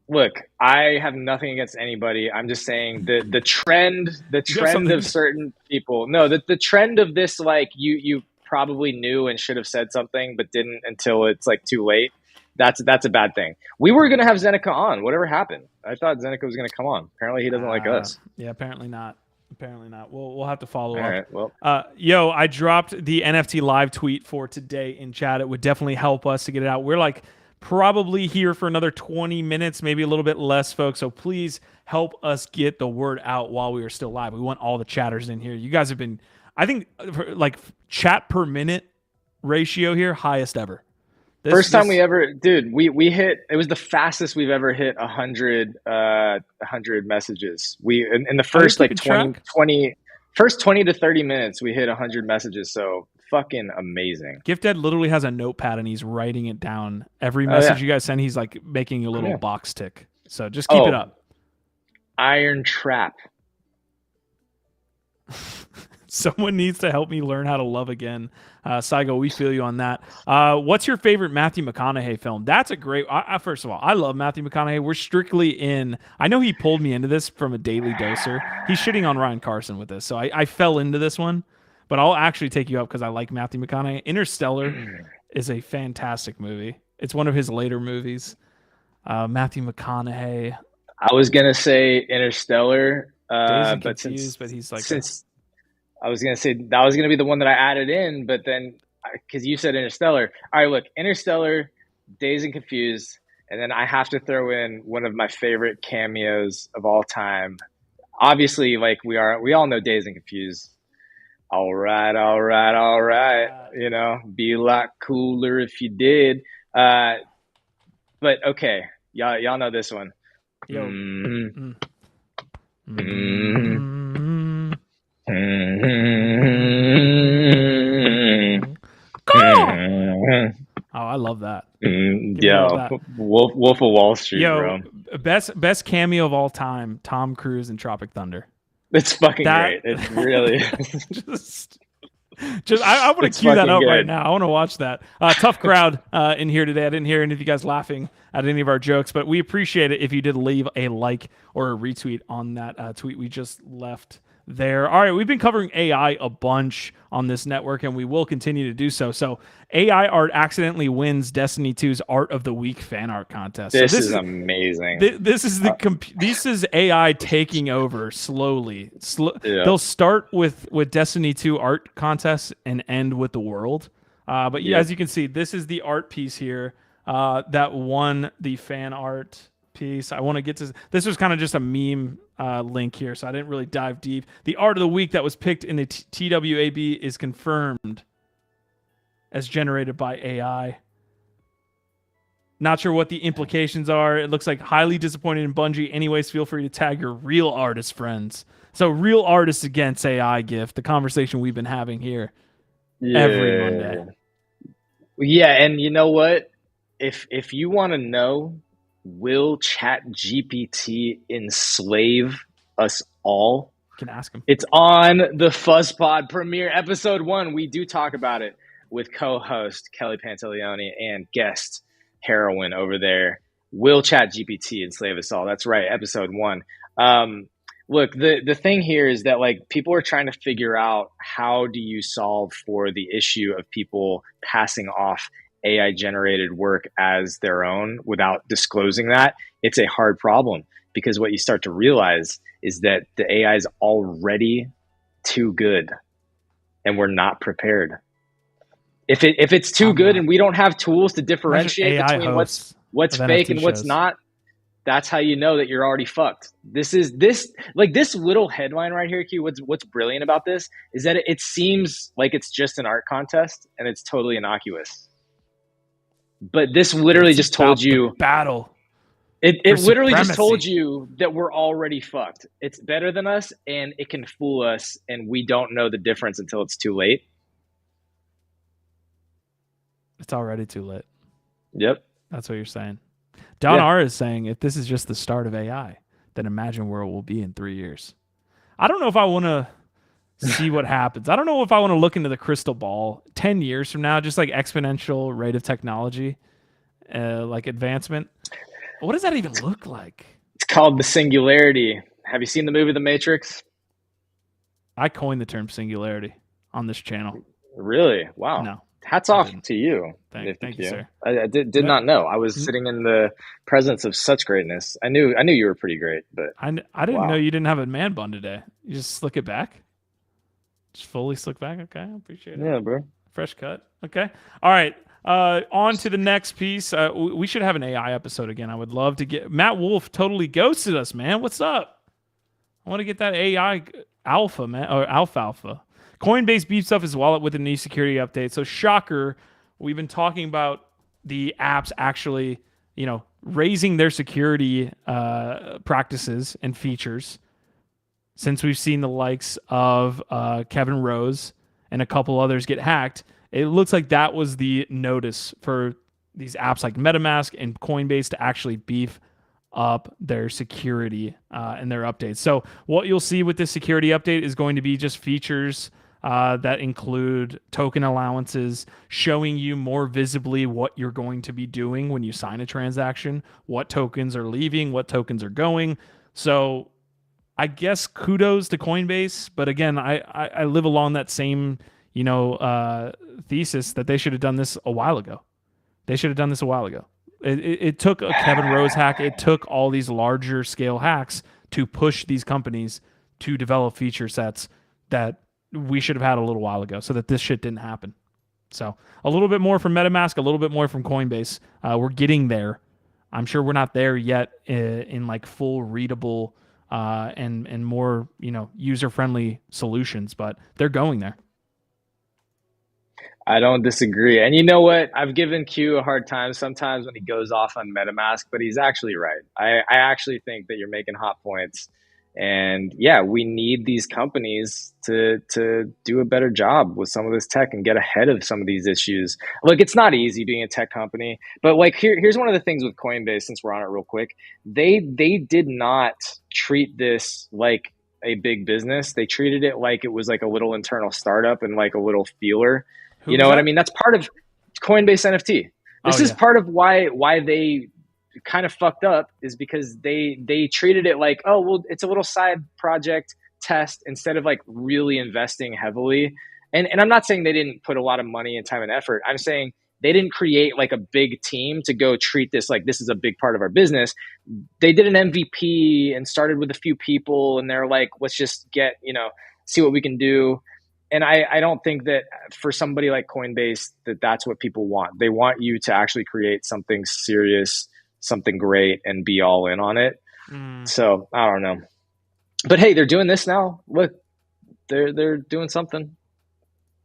B: Look, I have nothing against anybody. I'm just saying the trend of certain people. No, the trend of this, like you probably knew and should have said something, but didn't until it's like too late. That's a bad thing. We were gonna have Zeneca on. Whatever happened? I thought Zeneca was gonna come on. Apparently he doesn't like us.
A: Yeah, apparently not. We'll have to follow up.
B: All right, well.
A: I dropped the NFT live tweet for today in chat. It would definitely help us to get it out. We're like probably here for another 20 minutes, maybe a little bit less, folks. So please help us get the word out while we are still live. We want all the chatters in here. You guys have been, I think, like chat per minute ratio here, highest ever.
B: First time we ever, dude, we hit, it was the fastest we've ever hit 100 messages. We, in the first like 20 to 30 minutes, we hit 100 messages. So fucking amazing.
A: Gifdead literally has a notepad and he's writing it down. Every message you guys send, he's like making a little box tick. So just keep it up.
B: Iron Trap.
A: Someone needs to help me learn how to love again. Saigo, we feel you on that. What's your favorite Matthew McConaughey film? That's a great... first of all, I love Matthew McConaughey. We're strictly in... I know he pulled me into this from a Daily Doser. He's shitting on Ryan Carson with this, so I fell into this one. But I'll actually take you up because I like Matthew McConaughey. Interstellar is a fantastic movie. It's one of his later movies. Matthew McConaughey.
B: I was going to say Interstellar.
A: But
B: Confused,
A: but he's like...
B: I was going to say that was going to be the one that I added in, but then because you said Interstellar. All right, look, Interstellar, Dazed and Confused, and then I have to throw in one of my favorite cameos of all time. Obviously, like we all know Dazed and Confused. All right. You know, be a lot cooler if you did. But okay, y'all know this one.
A: Yo. Oh, I love that.
B: Wolf of Wall Street, bro.
A: Best cameo of all time, Tom Cruise in Tropic Thunder.
B: It's fucking great. It's really
A: I want to cue that up right now. I want to watch that. Tough crowd in here today. I didn't hear any of you guys laughing at any of our jokes, but we appreciate it if you did leave a like or a retweet on that tweet we just left there. All right, we've been covering AI a bunch on this network, and we will continue to do so. So AI art accidentally wins Destiny 2's Art of the Week fan art contest.
B: This is amazing.
A: This is AI taking over slowly. They'll start with Destiny 2 art contests and end with the world. But as you can see, this is the art piece here that won the fan art piece. I want to get to this. Was kind of just a meme link here, so I didn't really dive deep. The art of the week that was picked in the TWAB is confirmed as generated by AI. Not sure what the implications are. It looks like highly disappointed in Bungie. Anyways, feel free to tag your real artist friends. So real artists against AI gift, the conversation we've been having here every Monday.
B: Yeah, and you know what? If you want to know, will ChatGPT enslave us all?
A: You can ask him.
B: It's on the FuzzPod premiere episode 1. We do talk about it with co-host Kelly Pantaleone and guest Heroin over there. Will ChatGPT enslave us all? That's right, episode 1. Look, the thing here is that like people are trying to figure out how do you solve for the issue of people passing off AI generated work as their own without disclosing that. It's a hard problem because what you start to realize is that the AI is already too good and we're not prepared. If it's too good and we don't have tools to differentiate between what's fake and what's not, that's how you know that you're already fucked. This little headline right here, Q, what's brilliant about this is that it seems like it's just an art contest and it's totally innocuous. But this literally just told you
A: battle.
B: It literally just told you that we're already fucked. It's better than us and it can fool us and we don't know the difference until it's too late.
A: It's already too late.
B: Yep.
A: That's what you're saying. Don R is saying if this is just the start of AI, then imagine where it will be in 3 years. I don't know if I want to see what happens. I don't know if I want to look into the crystal ball 10 years from now, just like exponential rate of technology, like advancement. What does that even look like?
B: It's called the singularity. Have you seen the movie The Matrix?
A: I coined the term singularity on this channel.
B: Really? Wow.
A: No.
B: Hats off to you.
A: Thank you, sir.
B: I did not know. I was sitting in the presence of such greatness. I knew you were pretty great, but
A: I didn't know you didn't have a man bun today. You just slick it back? Just fully slick back? Okay, I appreciate it.
B: Yeah, bro.
A: Fresh cut. Okay. All right. On to the next piece. We should have an AI episode again. I would love to get... Matt Wolf totally ghosted us, man. What's up? I want to get that AI alpha, man. Or alfalfa. Coinbase beefs up his wallet with a new security update. So shocker, we've been talking about the apps actually, raising their security practices and features since we've seen the likes of Kevin Rose and a couple others get hacked. It looks like that was the notice for these apps like MetaMask and Coinbase to actually beef up their security and their updates. So what you'll see with this security update is going to be just features that include token allowances, showing you more visibly what you're going to be doing when you sign a transaction, what tokens are leaving, what tokens are going. So I guess kudos to Coinbase, but again, I live along that same thesis that they should have done this a while ago. It took a Kevin Rose hack. It took all these larger scale hacks to push these companies to develop feature sets that we should have had a little while ago so that this shit didn't happen. So a little bit more from MetaMask, a little bit more from Coinbase. We're getting there. I'm sure we're not there yet in like full readable and more, user-friendly solutions, but they're going there.
B: I don't disagree. And you know what? I've given Q a hard time sometimes when he goes off on MetaMask, but he's actually right. I actually think that you're making hot points. And yeah, we need these companies to do a better job with some of this tech and get ahead of some of these issues. Look, it's not easy being a tech company, but like here's one of the things with Coinbase, since we're on it real quick. They did not treat this like a big business. They treated it like it was like a little internal startup and like a little feeler. You know what I mean? That's part of Coinbase NFT. This is part of why they kind of fucked up, is because they treated it like, oh, well, it's a little side project test instead of like really investing heavily. And I'm not saying they didn't put a lot of money and time and effort. I'm saying they didn't create like a big team to go treat this like this is a big part of our business. They did an MVP and started with a few people, and they're like, let's just see what we can do. And I don't think that for somebody like Coinbase that's what people want. They want you to actually create something serious, something great, and be all in on it. So I don't know. But hey, they're doing this now. Look, they're doing something.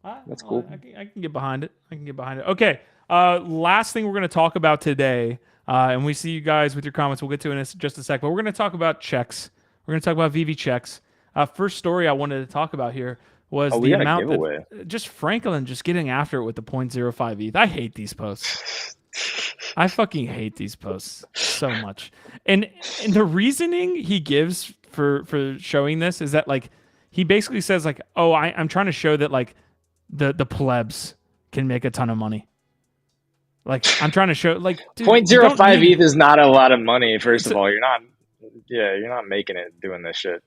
B: That's cool.
A: I can get behind it. Okay. Last thing we're going to talk about today, and we see you guys with your comments. We'll get to it in just a sec. But we're going to talk about checks. We're going to talk about VV checks. First story I wanted to talk about here was the amount that just Franklin just getting after it with the 0.05 ETH. I hate these posts. I fucking hate these posts so much. And the reasoning he gives for showing this is that like he basically says like, oh, I'm trying to show that like the plebs can make a ton of money. Like I'm trying to show like
B: 0.05 ETH is not a lot of money. First of all, you're not making it doing this shit.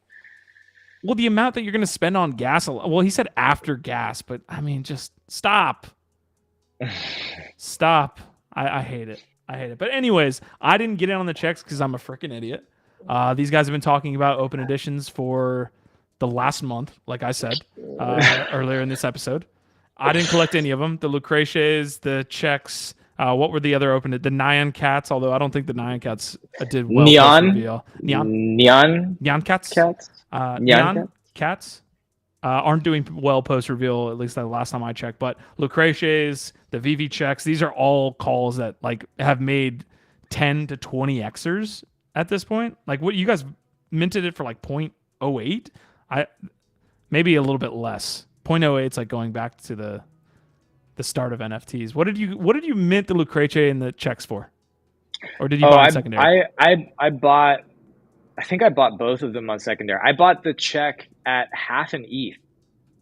A: Well, the amount that you're going to spend on gas, well, he said after gas, but I mean, just stop. Stop. I hate it. But anyways, I didn't get in on the checks because I'm a freaking idiot. These guys have been talking about open editions for the last month, like I said earlier in this episode. I didn't collect any of them. The Lucretius, the checks. What were the other open? The Nyan Cats, although I don't think the Nyan Cats did well. Neon Cats aren't doing well post reveal, at least the last time I checked. But Lucretius, the VV checks, these are all calls that like have made 10 to 20 Xers at this point. Like what you guys minted it for like 0.08? Maybe a little bit less. 0.08 is like going back to the start of NFTs. What did you mint the Lucretius and the checks for? Or did you buy secondary?
B: I think I bought both of them on secondary. I bought the check at half an ETH.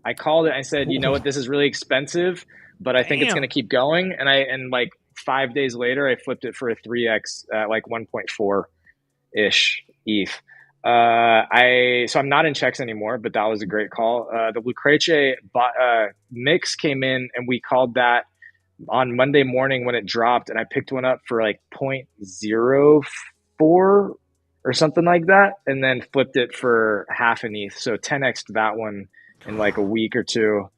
B: I called it. I said, you know what, this is really expensive, but I think it's going to keep going. And like 5 days later, I flipped it for a 3x at like 1.4 ish ETH. So I'm not in checks anymore, but that was a great call. The Lucretius mix came in, and we called that on Monday morning when it dropped, and I picked one up for like 0.04 or something like that, and then flipped it for half an ETH. So 10x that one in like a week or two.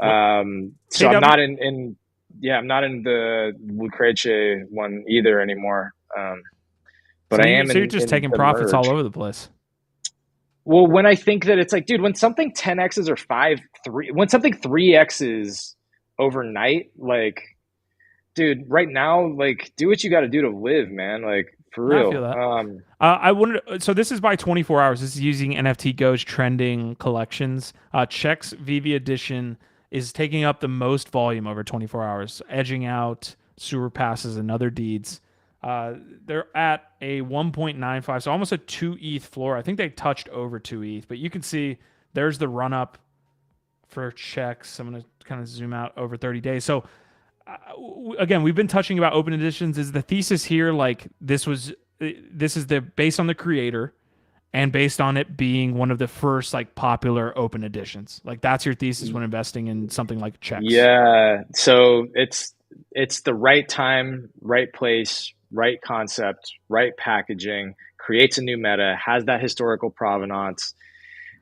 B: So I'm not in the Lucretius one either anymore. But I am.
A: So you're just taking profits
B: merge.
A: all over the place.
B: Well, when I think that it's like, dude, when something 10x's or 3, when something 3x's overnight, like, dude, right now, like, do what you got to do to live, man. Like, for
A: No, I
B: real.
A: feel that. I wonder. So this is by 24 hours. This is using NFTGO's trending collections. Check's VV edition is taking up the most volume over 24 hours, edging out sewer passes and other deeds. They're at a 1.95, so almost a 2 ETH floor. I think they touched over 2 ETH, but you can see there's the run up for checks. I'm going to kind of zoom out over 30 days. So again, we've been touching about open editions. Is the thesis here like this is the based on the creator and based on it being one of the first like popular open editions? Like that's your thesis when investing in something like checks?
B: Yeah. So it's the right time, right place, right concept, right packaging, creates a new meta, has that historical provenance.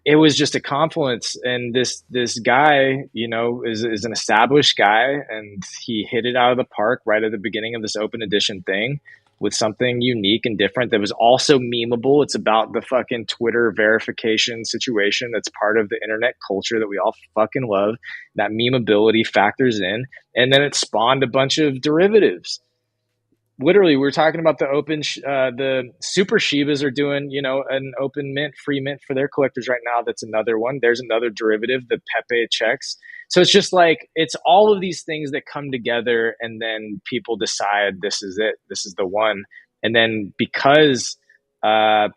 B: It was just a confluence, and this guy, you know, is an established guy, and he hit it out of the park right at the beginning of this open edition thing with something unique and different that was also memeable. It's about the fucking Twitter verification situation that's part of the internet culture that we all fucking love. That memeability factors in, and then it spawned a bunch of derivatives. Literally, we're talking about the super Shibas are doing, you know, an open mint, free mint for their collectors right now. That's another one. There's another derivative, the Pepe checks. So it's just like, it's all of these things that come together, and then people decide this is it, this is the one. And then because the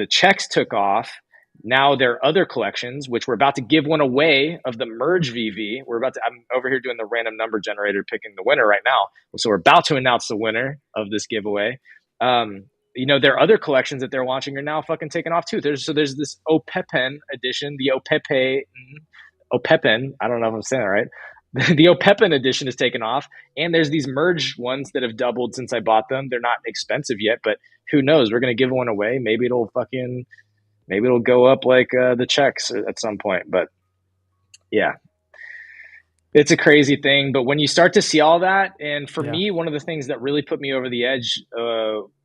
B: checks took off, now there are other collections, which we're about to give one away of the merge VV. I'm over here doing the random number generator, picking the winner right now. So we're about to announce the winner of this giveaway. You know, there are other collections that they're launching are now fucking taking off too. There's this Opepen edition, the Opepen. I don't know if I'm saying that right. The Opepen edition is taken off, and there's these merge ones that have doubled since I bought them. They're not expensive yet, but who knows? We're going to give one away. Maybe it'll go up like the checks at some point. But yeah, it's a crazy thing. But when you start to see all that, and for me, one of the things that really put me over the edge,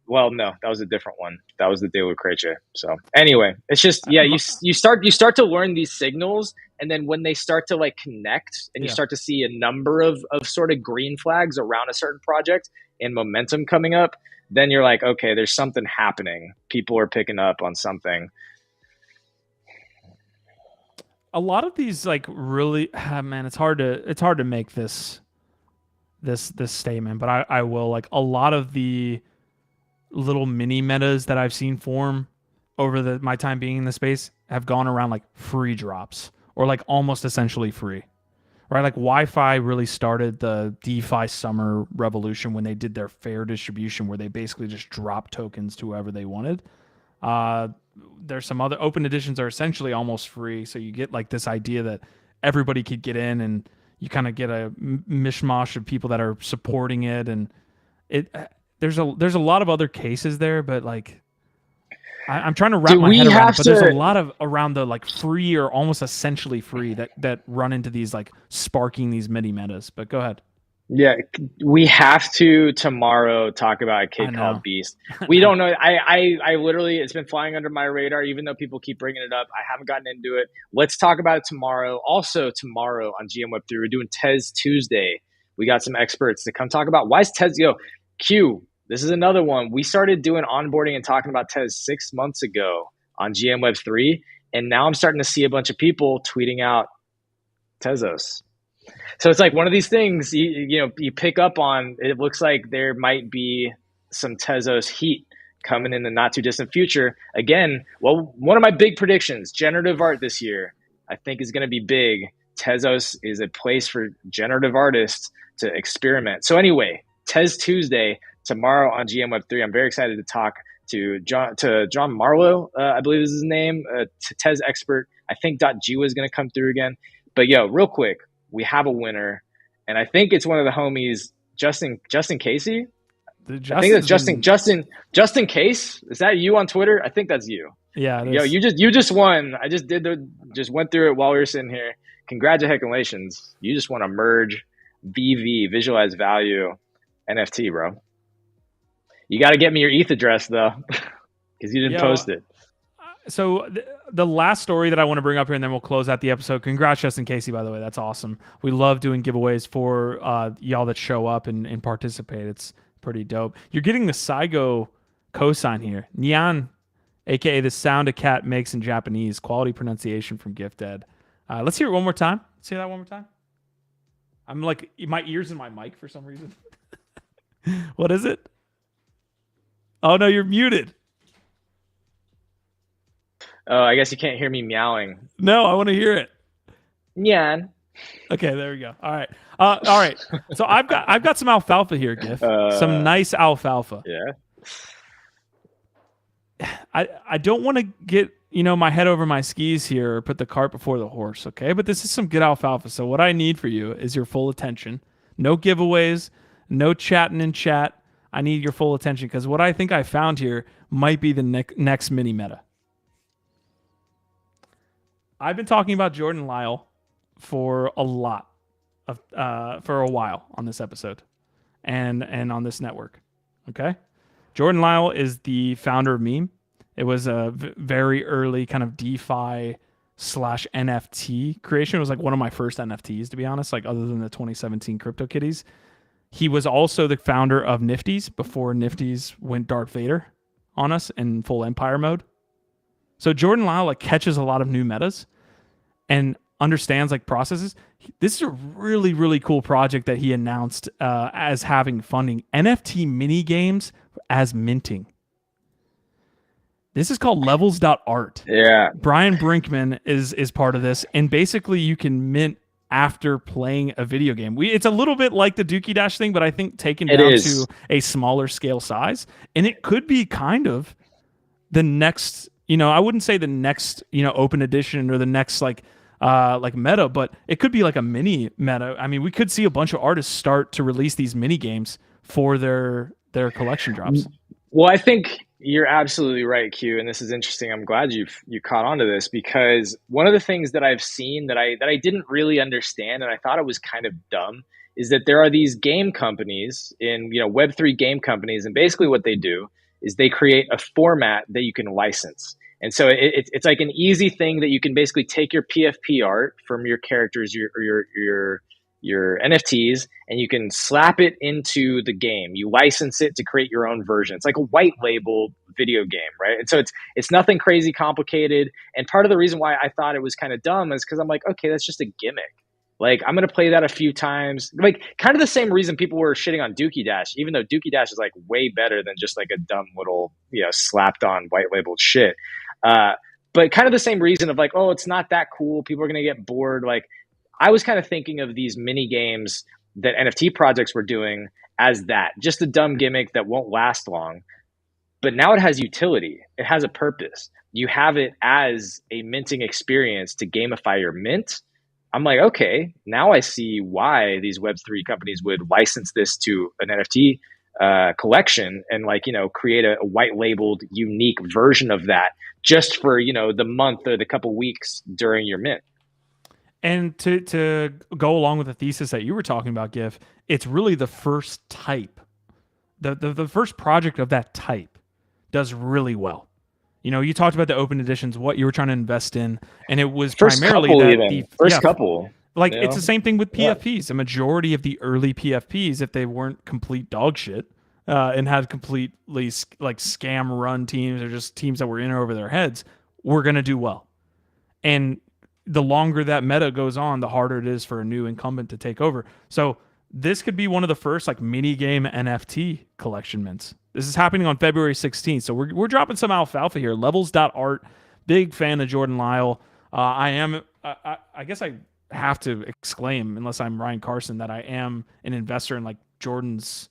B: well, no, that was a different one. That was the De Lucrece. So anyway, it's just, yeah, you start to learn these signals. And then when they start to like connect, and you start to see a number of sort of green flags around a certain project and momentum coming up, then you're like, okay, there's something happening. People are picking up on something.
A: A lot of these like really, man, it's hard to make this statement, but I will. Like a lot of the little mini metas that I've seen form over my time being in the space have gone around like free drops or like almost essentially free, right? Like Wi-Fi really started the DeFi summer revolution when they did their fair distribution, where they basically just dropped tokens to whoever they wanted. There's some other open editions are essentially almost free, so you get like this idea that everybody could get in, and you kind of get a mishmash of people that are supporting it, and there's a lot of other cases there, but like I'm trying to wrap my head around it, but there's a lot of around the like free or almost essentially free that run into these like sparking these mini metas. But go ahead.
B: Yeah, we have to tomorrow talk about a kid called Beast. We don't know. I literally, it's been flying under my radar, even though people keep bringing it up. I haven't gotten into it. Let's talk about it tomorrow. Also tomorrow on GM Web3, we're doing Tez Tuesday. We got some experts to come talk about why is Tez, Q, this is another one. We started doing onboarding and talking about Tez 6 months ago on GM Web3. And now I'm starting to see a bunch of people tweeting out Tezos. So it's like one of these things you pick up on. It looks like there might be some Tezos heat coming in the not too distant future. Again, well, one of my big predictions, generative art this year, I think is going to be big. Tezos is a place for generative artists to experiment. So anyway, Tez Tuesday tomorrow on GM Web3. I'm very excited to talk to John Marlowe, I believe is his name, Tez expert. I think .Gwa is going to come through again. But real quick, we have a winner, and I think it's one of the homies, Justin Casey. I think that's Justin Case. Is that you on Twitter? I think that's you.
A: Yeah.
B: You just won. I just went through it while we were sitting here. Congratulations. You just won a merge VV, visualize value NFT, bro. You got to get me your ETH address though, because you didn't post it.
A: So the last story that I want to bring up here, and then we'll close out the episode. Congrats, Justin Casey, by the way. That's awesome. We love doing giveaways for y'all that show up and participate. It's pretty dope. You're getting the Saigo cosign here. Nyan, a.k.a. the sound a cat makes in Japanese. Quality pronunciation from Gifdead. Let's hear it one more time. Let's hear that one more time. I'm like, my ear's in my mic for some reason. What is it? Oh, no, you're muted.
B: Oh, I guess you can't hear me meowing.
A: No, I want to hear it.
B: Nyan.
A: Okay, there we go. All right. All right. So I've got some alfalfa here, Gif. Some nice alfalfa.
B: Yeah.
A: I don't want to get, my head over my skis here or put the cart before the horse, okay? But this is some good alfalfa. So what I need for you is your full attention. No giveaways, no chatting in chat. I need your full attention because what I think I found here might be the next mini meta. I've been talking about Jordan Lyle for a while on this episode and on this network. Okay. Jordan Lyle is the founder of Meme. It was a very early kind of DeFi / NFT creation. It was like one of my first NFTs, to be honest, like other than the 2017 CryptoKitties. He was also the founder of Nifty's before Nifty's went Darth Vader on us in full Empire mode. So Jordan Lyle like catches a lot of new metas and understands like processes. This is a really, really cool project that he announced as having funding. NFT mini games as minting. This is called levels.art.
B: Yeah.
A: Brian Brinkman is part of this. And basically you can mint after playing a video game. It's a little bit like the Dookie Dash thing, but I think taken down to a smaller scale size. And it could be kind of the next, I wouldn't say the next, open edition or the next like meta, but it could be like a mini meta. I mean, we could see a bunch of artists start to release these mini games for their collection drops.
B: Well, I think you're absolutely right, Q, and this is interesting. I'm glad you caught on to this because one of the things that I've seen that I didn't really understand and I thought it was kind of dumb is that there are these game companies in Web3 game companies, and basically what they do is they create a format that you can license. And so it's like an easy thing that you can basically take your PFP art from your characters, your NFTs, and you can slap it into the game. You license it to create your own version. It's like a white label video game, right? And so it's nothing crazy complicated. And part of the reason why I thought it was kind of dumb is because I'm like, okay, that's just a gimmick. Like, I'm going to play that a few times. Like, kind of the same reason people were shitting on Dookie Dash, even though Dookie Dash is like way better than just like a dumb little, slapped on white labeled shit. But kind of the same reason of like, oh, it's not that cool. People are going to get bored. Like, I was kind of thinking of these mini games that NFT projects were doing as that, just a dumb gimmick that won't last long. But now it has utility. It has a purpose. You have it as a minting experience to gamify your mint. I'm like, okay, now I see why these Web3 companies would license this to an NFT collection and create a white labeled unique version of that just for, the month or the couple weeks during your mint.
A: And to go along with the thesis that you were talking about, Gif, it's really the first type. The first project of that type does really well. You talked about the open editions, what you were trying to invest in, and it was
B: first
A: primarily
B: couple.
A: Like, it's the same thing with PFPs. A majority of the early PFPs, if they weren't complete dog shit and had completely like scam run teams or just teams that were in over their heads, were going to do well. And the longer that meta goes on, the harder it is for a new incumbent to take over. So this could be one of the first like mini game NFT collection mints. This is happening on February 16th. So we're dropping some alfalfa here. Levels.art. Big fan of Jordan Lyle. I guess I have to exclaim, unless I'm Ryan Carson, that I am an investor in like Jordan's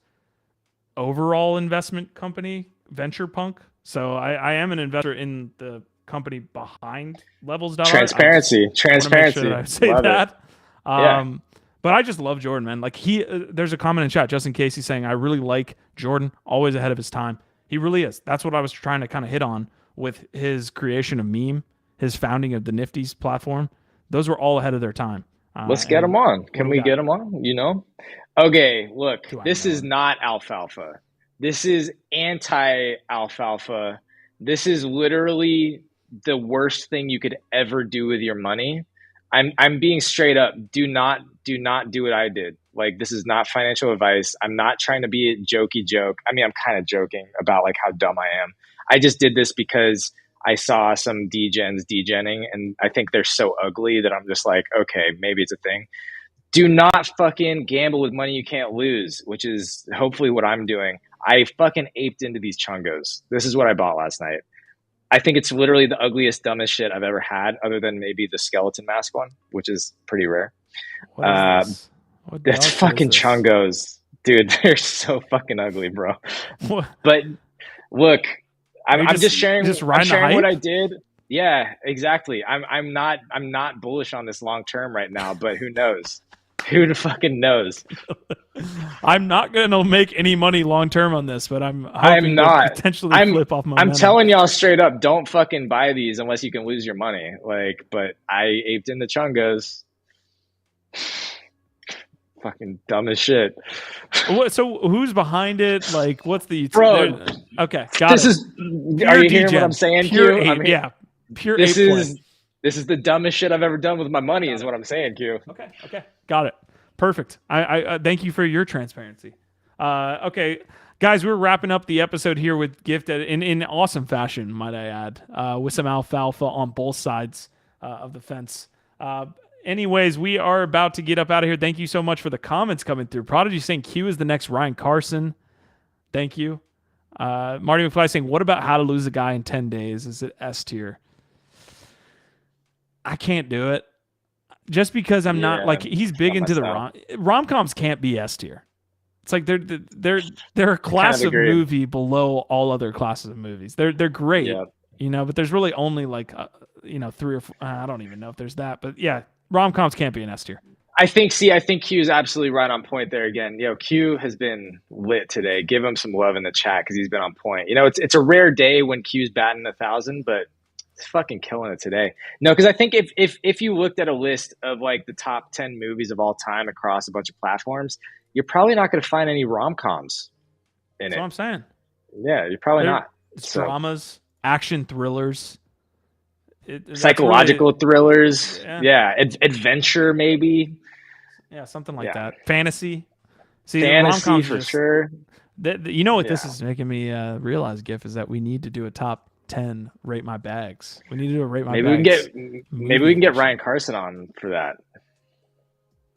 A: overall investment company, Venture Punk. So I am an investor in the company behind Levels.art.
B: Transparency.
A: Sure I say
B: love
A: that.
B: Yeah.
A: But I just love Jordan, man. Like there's a comment in chat, Justin Casey saying, I really like Jordan, always ahead of his time. He really is. That's what I was trying to kind of hit on with his creation of Meme, his founding of the Nifty's platform. Those were all ahead of their time.
B: Let's get them on. Can we get them on? Okay, look, this is not alfalfa. This is anti-alfalfa. This is literally the worst thing you could ever do with your money. I'm being straight up. Do not do what I did. Like, this is not financial advice. I'm not trying to be a jokey joke. I mean, I'm kind of joking about like how dumb I am. I just did this because I saw some degenning, and I think they're so ugly that I'm just like, okay, maybe it's a thing. Do not fucking gamble with money you can't lose, which is hopefully what I'm doing. I fucking aped into these chungos. This is what I bought last night. I think it's literally the ugliest, dumbest shit I've ever had, other than maybe the skeleton mask one, which is pretty rare.
A: What is this?
B: That's fucking chungos. Dude, they're so fucking ugly, bro.
A: What?
B: But look, I'm just sharing, I'm sharing what I did. Yeah, exactly. I'm not bullish on this long term right now, but who knows? Who the fucking knows?
A: I'm not going to make any money long term on this, but I'm hoping to potentially flip off momentum.
B: I'm telling y'all straight up, don't fucking buy these unless you can lose your money. Like, but I aped in the chungos. Fucking dumb as shit.
A: So who's behind it? Like, what's the
B: bro?
A: Okay, got
B: this
A: it.
B: Is are you hearing what I'm saying?
A: Pure
B: Q? I mean,
A: yeah, pure.
B: This is the dumbest shit I've ever done with my money. Is what I'm saying, Q.
A: Okay, got it. Perfect. I thank you for your transparency. Okay, guys, we're wrapping up the episode here with Gifdead in awesome fashion, might I add, with some alfalfa on both sides of the fence. Anyways, we are about to get up out of here. Thank you so much for the comments coming through. Prodigy saying Q is the next Ryan Carson. Thank you. Marty McFly saying, what about How to Lose a Guy in 10 Days? Is it S tier? I can't do it. Just because I'm not like, he's big into the rom-coms can't be S tier. It's like they're a class of movie below all other classes of movies. They're great, you know, but there's really only like, 3 or 4. I don't even know if there's that, but yeah, rom-coms can't be an S tier.
B: I think Q is absolutely right on point there again. Q has been lit today. Give him some love in the chat because he's been on point. It's a rare day when Q's batting 1,000, but he's fucking killing it today. No, because I think if you looked at a list of like the top 10 movies of all time across a bunch of platforms, you're probably not going to find any rom-coms in it.
A: That's what I'm saying.
B: Yeah, you're probably not.
A: It's dramas, action thrillers.
B: Psychological thrillers, adventure maybe,
A: something like that. Fantasy,
B: fantasy for sure.
A: You know what this is making me realize, Gif, is that we need to do a top 10 rate my bags. We need to do a rate my bags.
B: Maybe we can get Ryan Carson on for that.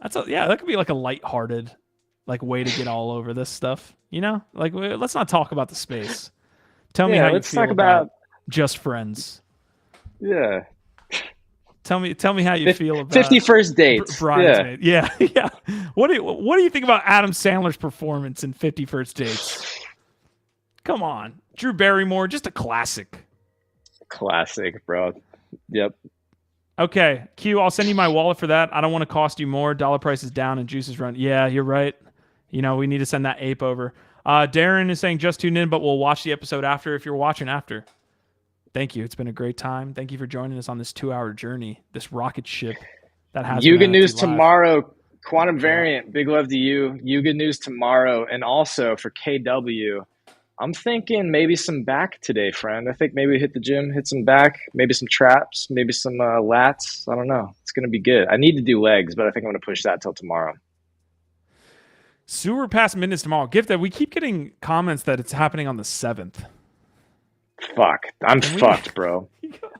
A: That could be like a lighthearted, like way to get all over this stuff. Like let's not talk about the space. Tell me how you feel about Just Friends.
B: Yeah.
A: Tell me how you feel about
B: 51st Dates.
A: Yeah. What do you think about Adam Sandler's performance in 51st Dates? Come on. Drew Barrymore, just a classic.
B: Classic, bro. Yep.
A: Okay, Q, I'll send you my wallet for that. I don't want to cost you more. Dollar price is down and juice is run. Yeah, you're right. We need to send that ape over. Darren is saying just tune in, but we'll watch the episode after if you're watching after. Thank you. It's been a great time. Thank you for joining us on this 2-hour journey, this rocket ship that has
B: Yuga news tomorrow. Quantum variant. Big love to you. Yuga news tomorrow. And also for KW, I'm thinking maybe some back today, friend. I think maybe hit the gym, hit some back, maybe some traps, maybe some lats. I don't know. It's going to be good. I need to do legs, but I think I'm going to push that till tomorrow.
A: Sewer Pass Minutes tomorrow. Gifdead, we keep getting comments that it's happening on the 7th.
B: Fuck. I'm fucked, bro.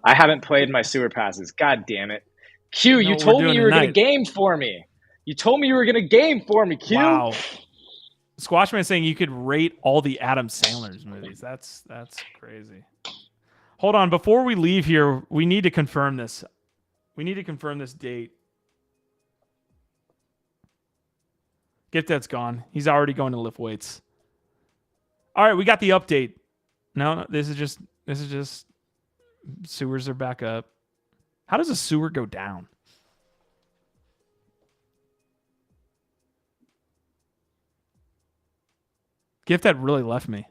B: I haven't played my sewer passes. God damn it. Q, you told me you were going to game for me. You told me you were going to game for me, Q.
A: Wow. Squashman is saying you could rate all the Adam Sandler's movies. That's crazy. Hold on. Before we leave here, we need to confirm this. We need to confirm this date. Gifdead's gone. He's already going to lift weights. All right, we got the update. No, this is just sewers are back up. How does a sewer go down? Gifdead really left me.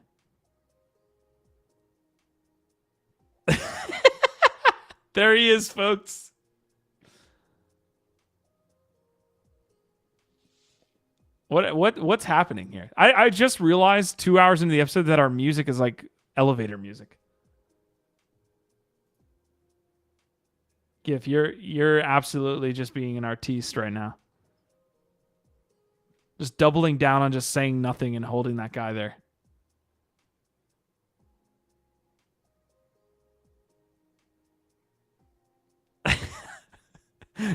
A: There he is, folks. What's happening here? I just realized 2 hours into the episode that our music is like elevator music. Gif, you're absolutely just being an artiste right now. Just doubling down on just saying nothing and holding that guy there.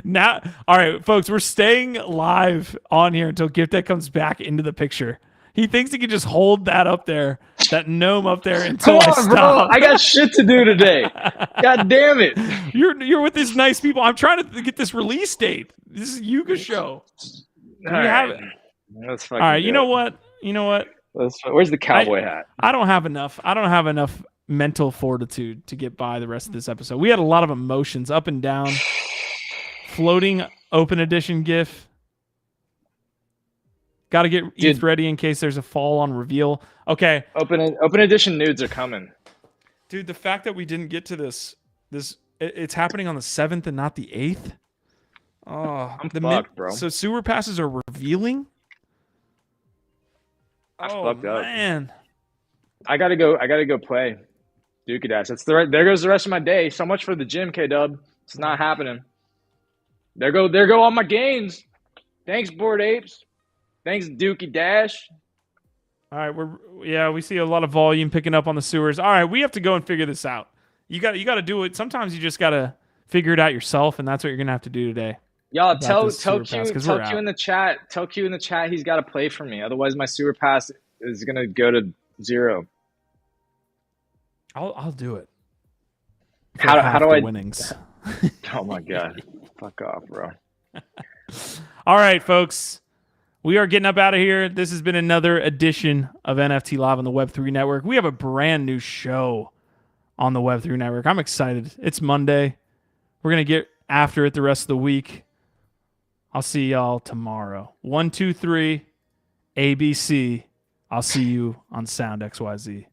A: Now, all right, folks, we're staying live on here until Gifdead comes back into the picture. He thinks he can just hold that up there, that gnome up there until I stop.
B: Bro, I got shit to do today. God damn it.
A: You're with these nice people. I'm trying to get this release date. This is Yuga show. Do we have it?
B: Let's
A: All right, you know what?
B: Where's the cowboy hat?
A: I don't have enough mental fortitude to get by the rest of this episode. We had a lot of emotions up and down. Floating open edition GIF. Got to get ETH ready in case there's a fall on reveal. Okay.
B: Open edition nudes are coming.
A: Dude, the fact that we didn't get to this it's happening on the 7th and not the 8th. Oh,
B: I'm fucked, bro.
A: So sewer passes are revealing?
B: I fucked up.
A: Man.
B: I gotta go play Dookie Dash. There goes the rest of my day. So much for the gym, K-Dub. It's not happening. There go all my gains. Thanks, Bored Apes. Thanks, Dookie Dash.
A: All right, we see a lot of volume picking up on the sewers. All right, we have to go and figure this out. You got to do it. Sometimes you just got to figure it out yourself, and that's what you're gonna have to do today.
B: Y'all tell Q in the chat. Tell Q in the chat he's got to play for me. Otherwise, my sewer pass is gonna go to 0.
A: I'll do it.
B: How do I
A: winnings?
B: Oh my god. Fuck off, bro.
A: All right, folks. We are getting up out of here. This has been another edition of NFT Live on the Web3 Network. We have a brand new show on the Web3 Network. I'm excited. It's Monday. We're going to get after it the rest of the week. I'll see y'all tomorrow. 1, 2, 3, ABC. I'll see you on Sound XYZ.